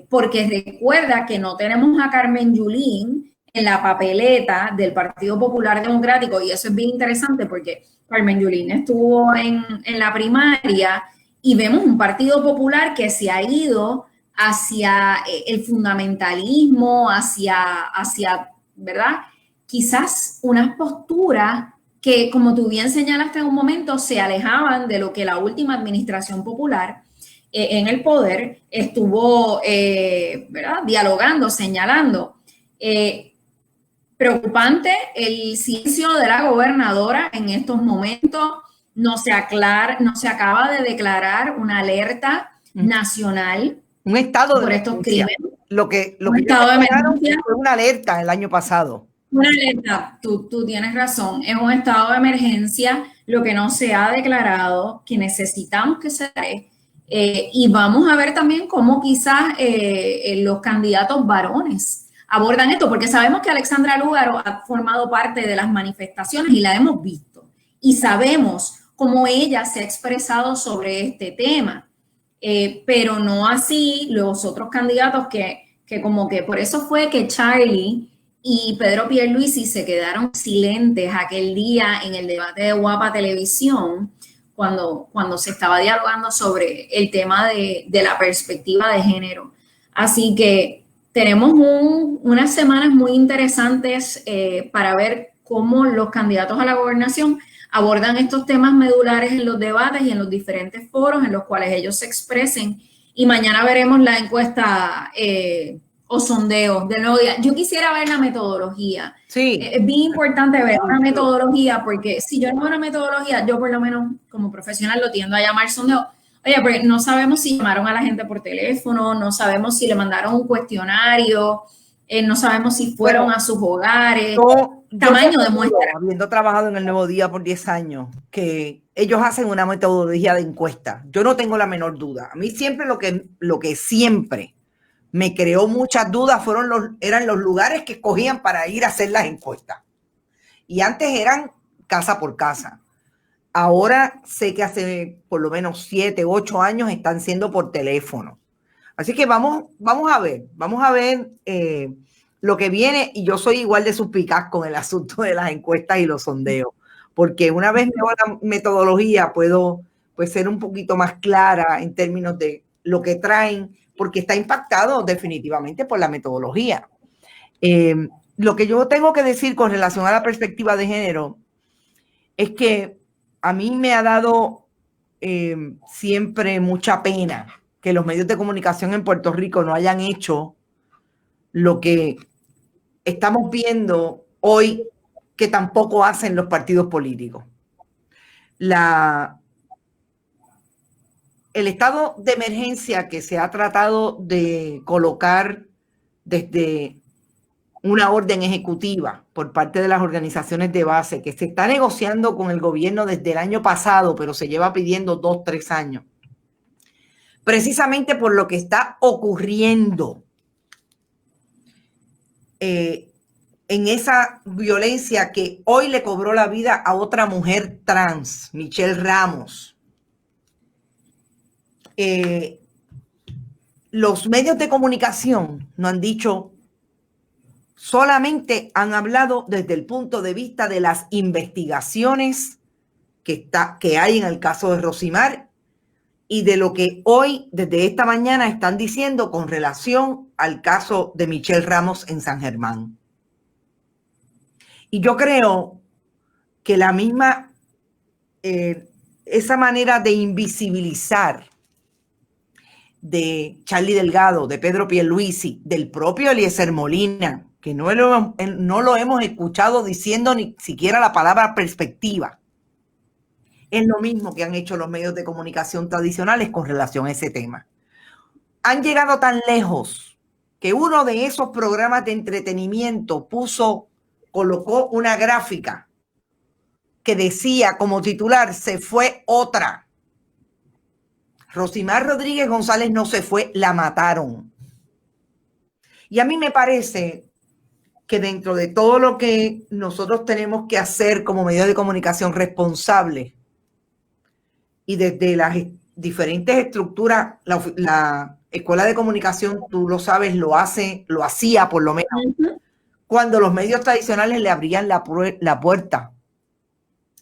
porque recuerda que no tenemos a Carmen Yulín en la papeleta del Partido Popular Democrático, y eso es bien interesante porque Carmen Yulín estuvo en la primaria y vemos un Partido Popular que se ha ido hacia el fundamentalismo, hacia, ¿verdad? Quizás unas posturas que, como tú bien señalaste en un momento, se alejaban de lo que la última administración popular en el poder estuvo ¿verdad? Dialogando, señalando. Preocupante el silencio de la gobernadora en estos momentos. No se acaba de declarar una alerta nacional. Un estado por estos crímenes. Lo que estado de emergencia fue una alerta el año pasado. Una alerta, tú tienes razón, es un estado de emergencia, lo que no se ha declarado, que necesitamos que se dé, y vamos a ver también cómo quizás los candidatos varones abordan esto, porque sabemos que Alexandra Lúgaro ha formado parte de las manifestaciones y la hemos visto, y sabemos cómo ella se ha expresado sobre este tema, pero no así los otros candidatos que como que por eso fue que Charlie y Pedro Pierluisi se quedaron silentes aquel día en el debate de Guapa Televisión cuando se estaba dialogando sobre el tema de la perspectiva de género. Así que tenemos unas semanas muy interesantes para ver cómo los candidatos a la gobernación abordan estos temas medulares en los debates y en los diferentes foros en los cuales ellos se expresen. Y mañana veremos la encuesta o sondeo del nuevo día. Yo quisiera ver la metodología. Sí. Es bien importante ver una metodología, porque si yo no veo una metodología, yo por lo menos como profesional lo tiendo a llamar sondeo. Oye, porque no sabemos si llamaron a la gente por teléfono, no sabemos si le mandaron un cuestionario, no sabemos si fueron a sus hogares. tamaño de muestra. Habiendo trabajado en el Nuevo Día por 10 años, que ellos hacen una metodología de encuesta. Yo no tengo la menor duda. A mí siempre lo que siempre me creó muchas dudas eran los lugares que escogían para ir a hacer las encuestas. Y antes eran casa por casa. Ahora sé que hace por lo menos 7, 8 años están siendo por teléfono. Así que vamos a ver lo que viene, y yo soy igual de suspicaz con el asunto de las encuestas y los sondeos, porque una vez veo la metodología puedo pues ser un poquito más clara en términos de lo que traen, porque está impactado definitivamente por la metodología. Lo que yo tengo que decir con relación a la perspectiva de género es que a mí me ha dado siempre mucha pena que los medios de comunicación en Puerto Rico no hayan hecho lo que estamos viendo hoy que tampoco hacen los partidos políticos. El estado de emergencia que se ha tratado de colocar desde una orden ejecutiva por parte de las organizaciones de base, que se está negociando con el gobierno desde el año pasado, pero se lleva pidiendo 2, 3 años, precisamente por lo que está ocurriendo en esa violencia que hoy le cobró la vida a otra mujer trans, Michelle Ramos. Los medios de comunicación no han dicho, solamente han hablado desde el punto de vista de las investigaciones que hay en el caso de Rosimar y de lo que hoy, desde esta mañana, están diciendo con relación al caso de Michelle Ramos en San Germán. Y yo creo que la misma, esa manera de invisibilizar de Charlie Delgado, de Pedro Pierluisi, del propio Eliezer Molina, que no lo hemos escuchado diciendo ni siquiera la palabra perspectiva, es lo mismo que han hecho los medios de comunicación tradicionales con relación a ese tema. Han llegado tan lejos que uno de esos programas de entretenimiento colocó una gráfica que decía como titular, se fue otra. Rosimar Rodríguez González no se fue, la mataron. Y a mí me parece que dentro de todo lo que nosotros tenemos que hacer como medios de comunicación responsables y desde las diferentes estructuras, la Escuela de Comunicación, tú lo sabes, lo hacía por lo menos, cuando los medios tradicionales le abrían la puerta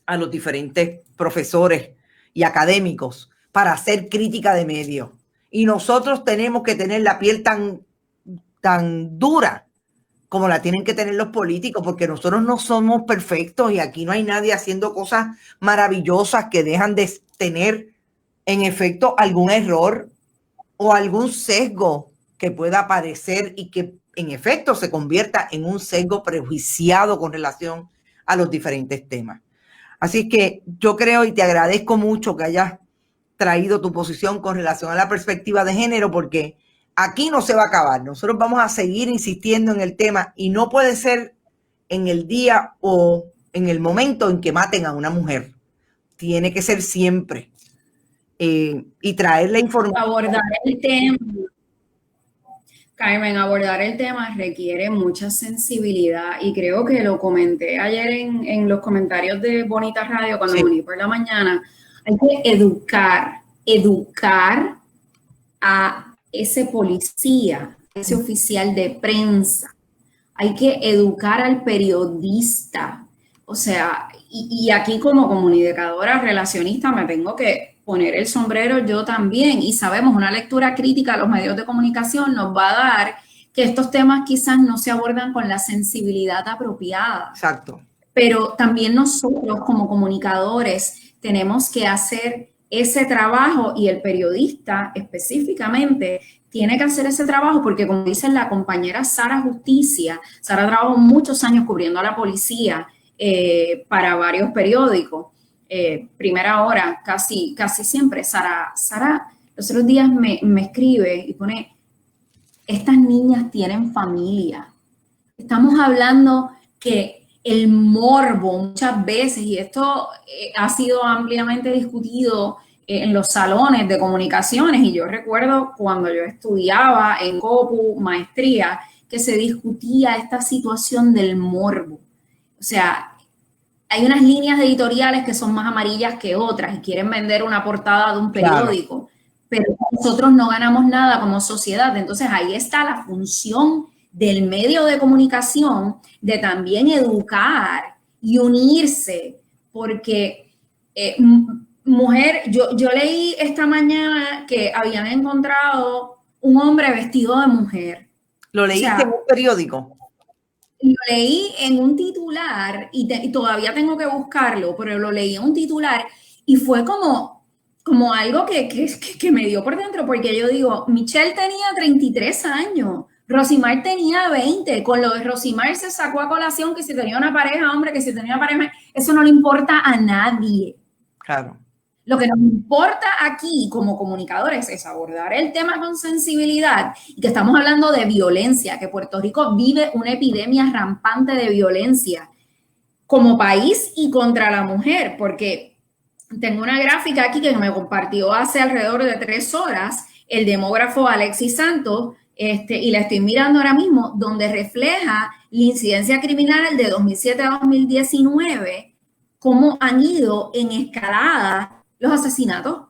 a los diferentes profesores y académicos para hacer crítica de medios. Y nosotros tenemos que tener la piel tan dura como la tienen que tener los políticos, porque nosotros no somos perfectos y aquí no hay nadie haciendo cosas maravillosas que dejan de tener en efecto algún error o algún sesgo que pueda aparecer y que en efecto se convierta en un sesgo prejuiciado con relación a los diferentes temas. Así que yo creo y te agradezco mucho que hayas traído tu posición con relación a la perspectiva de género, porque aquí no se va a acabar. Nosotros vamos a seguir insistiendo en el tema y no puede ser en el día o en el momento en que maten a una mujer. Tiene que ser siempre. Y traer la información. Abordar el tema, Carmen, abordar el tema requiere mucha sensibilidad y creo que lo comenté ayer en los comentarios de Bonita Radio cuando me uní por la mañana. Hay que educar a ese policía, ese oficial de prensa. Hay que educar al periodista. O sea, y aquí como comunicadora relacionista me tengo que poner el sombrero yo también. Y sabemos, una lectura crítica a los medios de comunicación nos va a dar que estos temas quizás no se abordan con la sensibilidad apropiada. Exacto. Pero también nosotros como comunicadores tenemos que hacer ese trabajo y el periodista específicamente tiene que hacer ese trabajo porque, como dice la compañera Sara Justicia, Sara trabajó muchos años cubriendo a la policía para varios periódicos. Primera Hora, casi siempre. Sara los otros días me escribe y pone, estas niñas tienen familia. Estamos hablando que el morbo muchas veces, y esto ha sido ampliamente discutido en los salones de comunicaciones, y yo recuerdo cuando yo estudiaba en COPU, maestría, que se discutía esta situación del morbo. O sea, hay unas líneas editoriales que son más amarillas que otras y quieren vender una portada de un periódico, pero nosotros no ganamos nada como sociedad. Entonces ahí está la función del medio de comunicación de también educar y unirse, porque mujer, yo leí esta mañana que habían encontrado un hombre vestido de mujer. ¿Lo leíste en un periódico? Lo leí en un titular y todavía tengo que buscarlo, pero lo leí en un titular y fue como algo que me dio por dentro, porque yo digo, Michelle tenía 33 años, Rosimar tenía 20, con lo de Rosimar se sacó a colación que si tenía una pareja hombre, que si tenía una pareja, eso no le importa a nadie. Claro. Lo que nos importa aquí como comunicadores es abordar el tema con sensibilidad y que estamos hablando de violencia, que Puerto Rico vive una epidemia rampante de violencia como país y contra la mujer, porque tengo una gráfica aquí que me compartió hace alrededor de 3 horas el demógrafo Alexis Santos, y la estoy mirando ahora mismo, donde refleja la incidencia criminal de 2007 a 2019, cómo han ido en escalada los asesinatos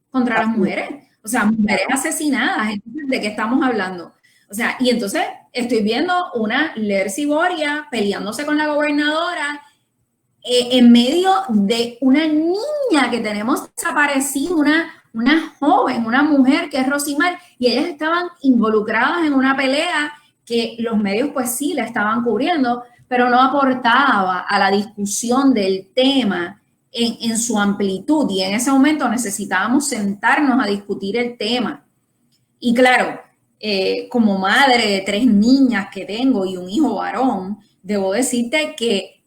contra las mujeres. O sea, mujeres asesinadas. Entonces, ¿de qué estamos hablando? O sea, y entonces estoy viendo una Lercy Boria peleándose con la gobernadora en medio de una niña que tenemos desaparecida, una joven, una mujer que es Rosimar, y ellas estaban involucradas en una pelea que los medios pues sí la estaban cubriendo, pero no aportaba a la discusión del tema en su amplitud, y en ese momento necesitábamos sentarnos a discutir el tema. Y claro, como madre de 3 niñas que tengo y un hijo varón, debo decirte que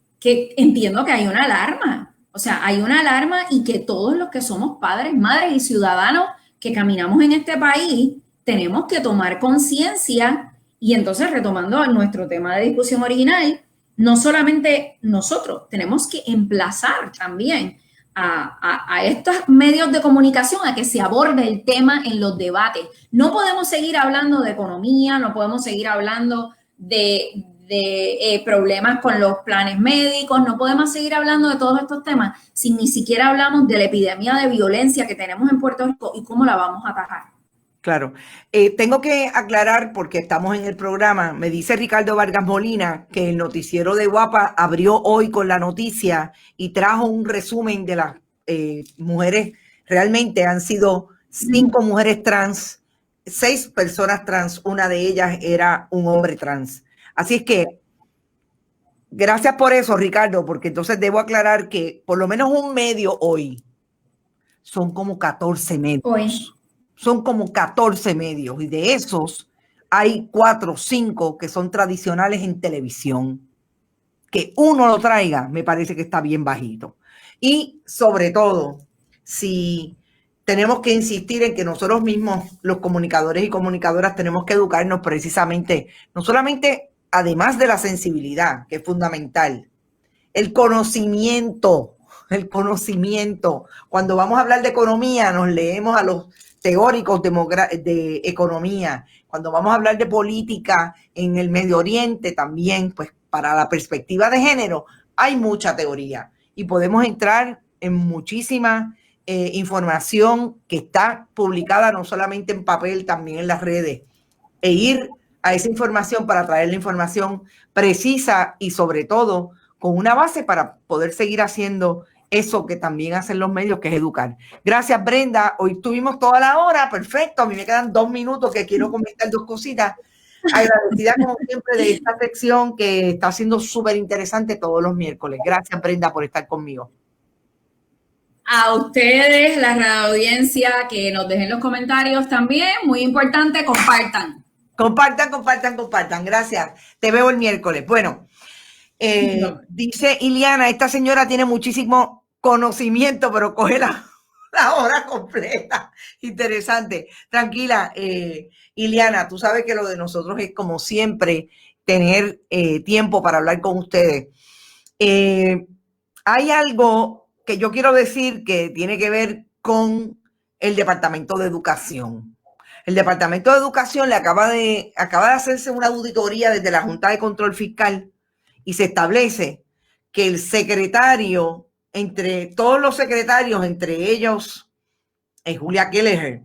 entiendo que hay una alarma. O sea, hay una alarma y que todos los que somos padres, madres y ciudadanos que caminamos en este país tenemos que tomar conciencia. Y entonces, retomando nuestro tema de discusión original, no solamente nosotros, tenemos que emplazar también a estos medios de comunicación a que se aborde el tema en los debates. No podemos seguir hablando de economía, no podemos seguir hablando de problemas con los planes médicos, no podemos seguir hablando de todos estos temas si ni siquiera hablamos de la epidemia de violencia que tenemos en Puerto Rico y cómo la vamos a atajar. Claro. Tengo que aclarar, porque estamos en el programa, me dice Ricardo Vargas Molina que el noticiero de Guapa abrió hoy con la noticia y trajo un resumen de las mujeres. Realmente han sido 5 mujeres trans, 6 personas trans, una de ellas era un hombre trans. Así es que, gracias por eso, Ricardo, porque entonces debo aclarar que por lo menos un medio hoy son como 14 medios. Hoy. Son como 14 medios y de esos hay 4 o 5 que son tradicionales en televisión. Que uno lo traiga me parece que está bien bajito. Y sobre todo, si tenemos que insistir en que nosotros mismos, los comunicadores y comunicadoras, tenemos que educarnos precisamente, no solamente además de la sensibilidad, que es fundamental, el conocimiento. Cuando vamos a hablar de economía, nos leemos a los teóricos de economía. Cuando vamos a hablar de política en el Medio Oriente también, pues para la perspectiva de género hay mucha teoría y podemos entrar en muchísima información que está publicada no solamente en papel, también en las redes, e ir a esa información para traer la información precisa y sobre todo con una base para poder seguir haciendo eso que también hacen los medios, que es educar. Gracias, Brenda. Hoy tuvimos toda la hora, perfecto. A mí me quedan 2 minutos que quiero comentar 2 cositas. Agradecida como siempre de esta sección que está siendo súper interesante todos los miércoles. Gracias, Brenda, por estar conmigo. A ustedes, la audiencia, que nos dejen los comentarios también. Muy importante, compartan. Compartan. Gracias. Te veo el miércoles. Bueno, dice Iliana, esta señora tiene muchísimo conocimiento, pero coge la hora completa. Interesante. Tranquila, Iliana, tú sabes que lo de nosotros es como siempre tener tiempo para hablar con ustedes. Hay algo que yo quiero decir que tiene que ver con el Departamento de Educación. El Departamento de Educación le acaba de hacerse una auditoría desde la Junta de Control Fiscal y se establece que el secretario, entre todos los secretarios, entre ellos Julia Kelleher,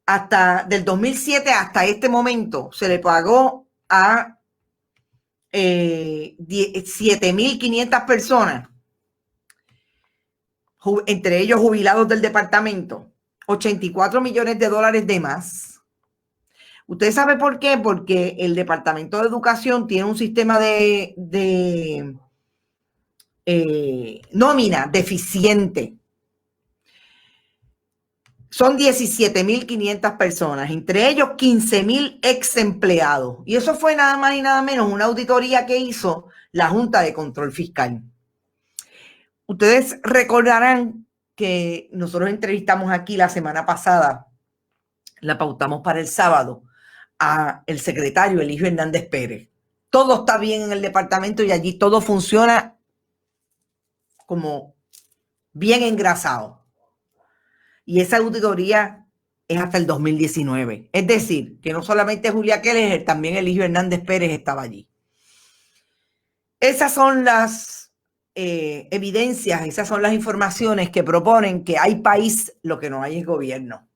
hasta del 2007 hasta este momento se le pagó a 7.500 personas, entre ellos jubilados del departamento, $84 millones de más. ¿Usted sabe por qué? Porque el Departamento de Educación tiene un sistema de nómina deficiente. Son 17.500 personas, entre ellos 15.000 ex empleados. Y eso fue nada más y nada menos una auditoría que hizo la Junta de Control Fiscal. Ustedes recordarán que nosotros entrevistamos aquí la semana pasada, la pautamos para el sábado, a el secretario Eligio Hernández Pérez. Todo está bien en el departamento y allí todo funciona como bien engrasado. Y esa auditoría es hasta el 2019. Es decir, que no solamente Julia Kelleher, también Eligio Hernández Pérez estaba allí. Esas son las evidencias, esas son las informaciones que proponen que hay país, lo que no hay es gobierno.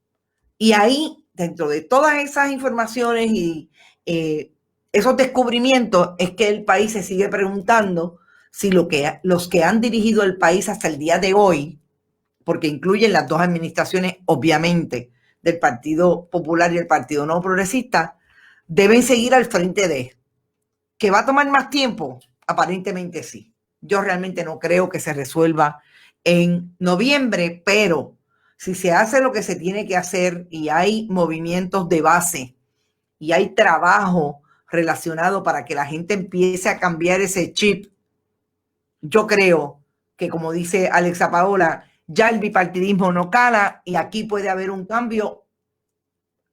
Y ahí, dentro de todas esas informaciones y esos descubrimientos, es que el país se sigue preguntando si los que han dirigido el país hasta el día de hoy, porque incluyen las dos administraciones, obviamente, del Partido Popular y el Partido Nuevo Progresista, deben seguir al frente de. ¿Que va a tomar más tiempo? Aparentemente sí. Yo realmente no creo que se resuelva en noviembre, pero si se hace lo que se tiene que hacer y hay movimientos de base y hay trabajo relacionado para que la gente empiece a cambiar ese chip, yo creo que, como dice Alexa Paola, ya el bipartidismo no cala y aquí puede haber un cambio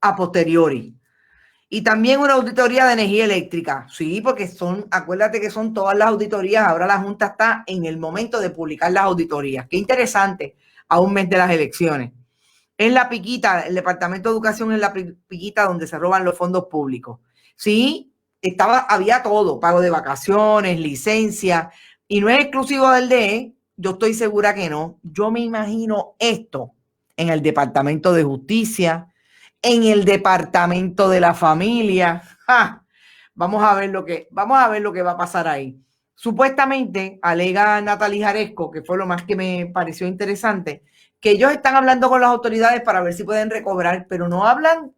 a posteriori. Y también una auditoría de energía eléctrica. Sí, porque acuérdate que son todas las auditorías. Ahora la Junta está en el momento de publicar las auditorías. Qué interesante, a un mes de las elecciones. En la piquita, el Departamento de Educación es la piquita donde se roban los fondos públicos. Sí, había todo, pago de vacaciones, licencia, y no es exclusivo del DE. Yo estoy segura que no. Yo me imagino esto en el Departamento de Justicia, en el Departamento de la Familia. ¡Ja! Vamos a ver lo que va a pasar ahí. Supuestamente, alega Natalie Jaresco, que fue lo más que me pareció interesante, que ellos están hablando con las autoridades para ver si pueden recobrar, pero no hablan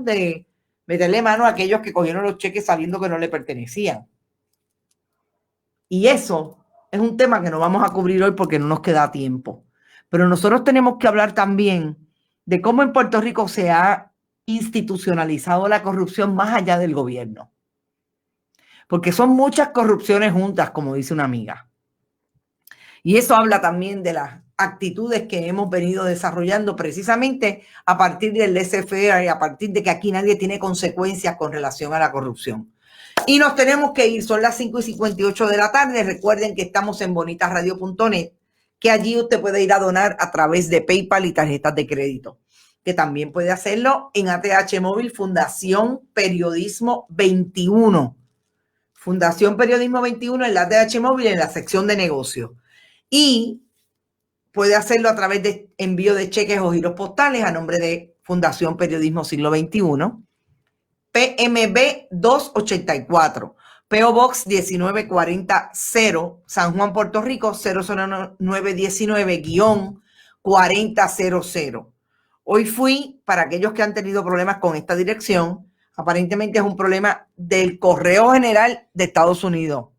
de meterle mano a aquellos que cogieron los cheques sabiendo que no le pertenecían. Y eso es un tema que no vamos a cubrir hoy porque no nos queda tiempo. Pero nosotros tenemos que hablar también de cómo en Puerto Rico se ha institucionalizado la corrupción más allá del gobierno. Porque son muchas corrupciones juntas, como dice una amiga. Y eso habla también de las actitudes que hemos venido desarrollando precisamente a partir del laissez-faire y a partir de que aquí nadie tiene consecuencias con relación a la corrupción. Y nos tenemos que ir, son las 5:58 de la tarde. Recuerden que estamos en bonitasradio.net, que allí usted puede ir a donar a través de PayPal y tarjetas de crédito, que también puede hacerlo en ATH Móvil Fundación Periodismo 21. Fundación Periodismo 21 en la ATH Móvil en la sección de negocios. Y puede hacerlo a través de envío de cheques o giros postales a nombre de Fundación Periodismo Siglo XXI. PMB 284, PO Box 19400, San Juan, Puerto Rico 00919-4000. Hoy fui, para aquellos que han tenido problemas con esta dirección, aparentemente es un problema del Correo General de Estados Unidos.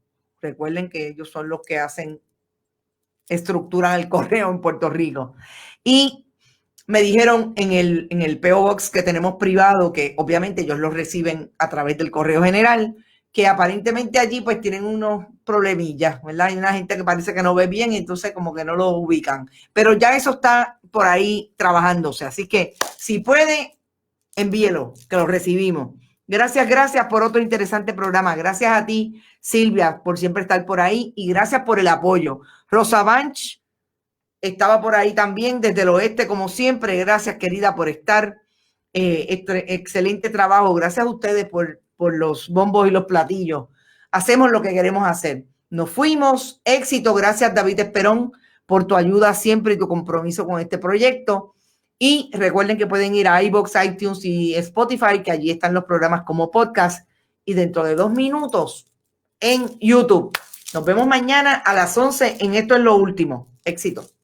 Recuerden que ellos son los que estructuran el correo en Puerto Rico. Y me dijeron en el PO Box que tenemos privado, que obviamente ellos lo reciben a través del correo general, que aparentemente allí pues tienen unos problemillas, ¿verdad? Hay una gente que parece que no ve bien y entonces como que no lo ubican. Pero ya eso está por ahí trabajándose. Así que si puede, envíelo, que lo recibimos. Gracias por otro interesante programa. Gracias a ti, Silvia, por siempre estar por ahí y gracias por el apoyo. Rosa Banch estaba por ahí también desde el oeste, como siempre. Gracias, querida, por estar. Excelente trabajo. Gracias a ustedes por los bombos y los platillos. Hacemos lo que queremos hacer. Nos fuimos. Éxito. Gracias, David Esperón, por tu ayuda siempre y tu compromiso con este proyecto. Y recuerden que pueden ir a iVoox, iTunes y Spotify, que allí están los programas como podcast. Y dentro de 2 minutos en YouTube. Nos vemos mañana a las 11 en Esto es lo Último. Éxito.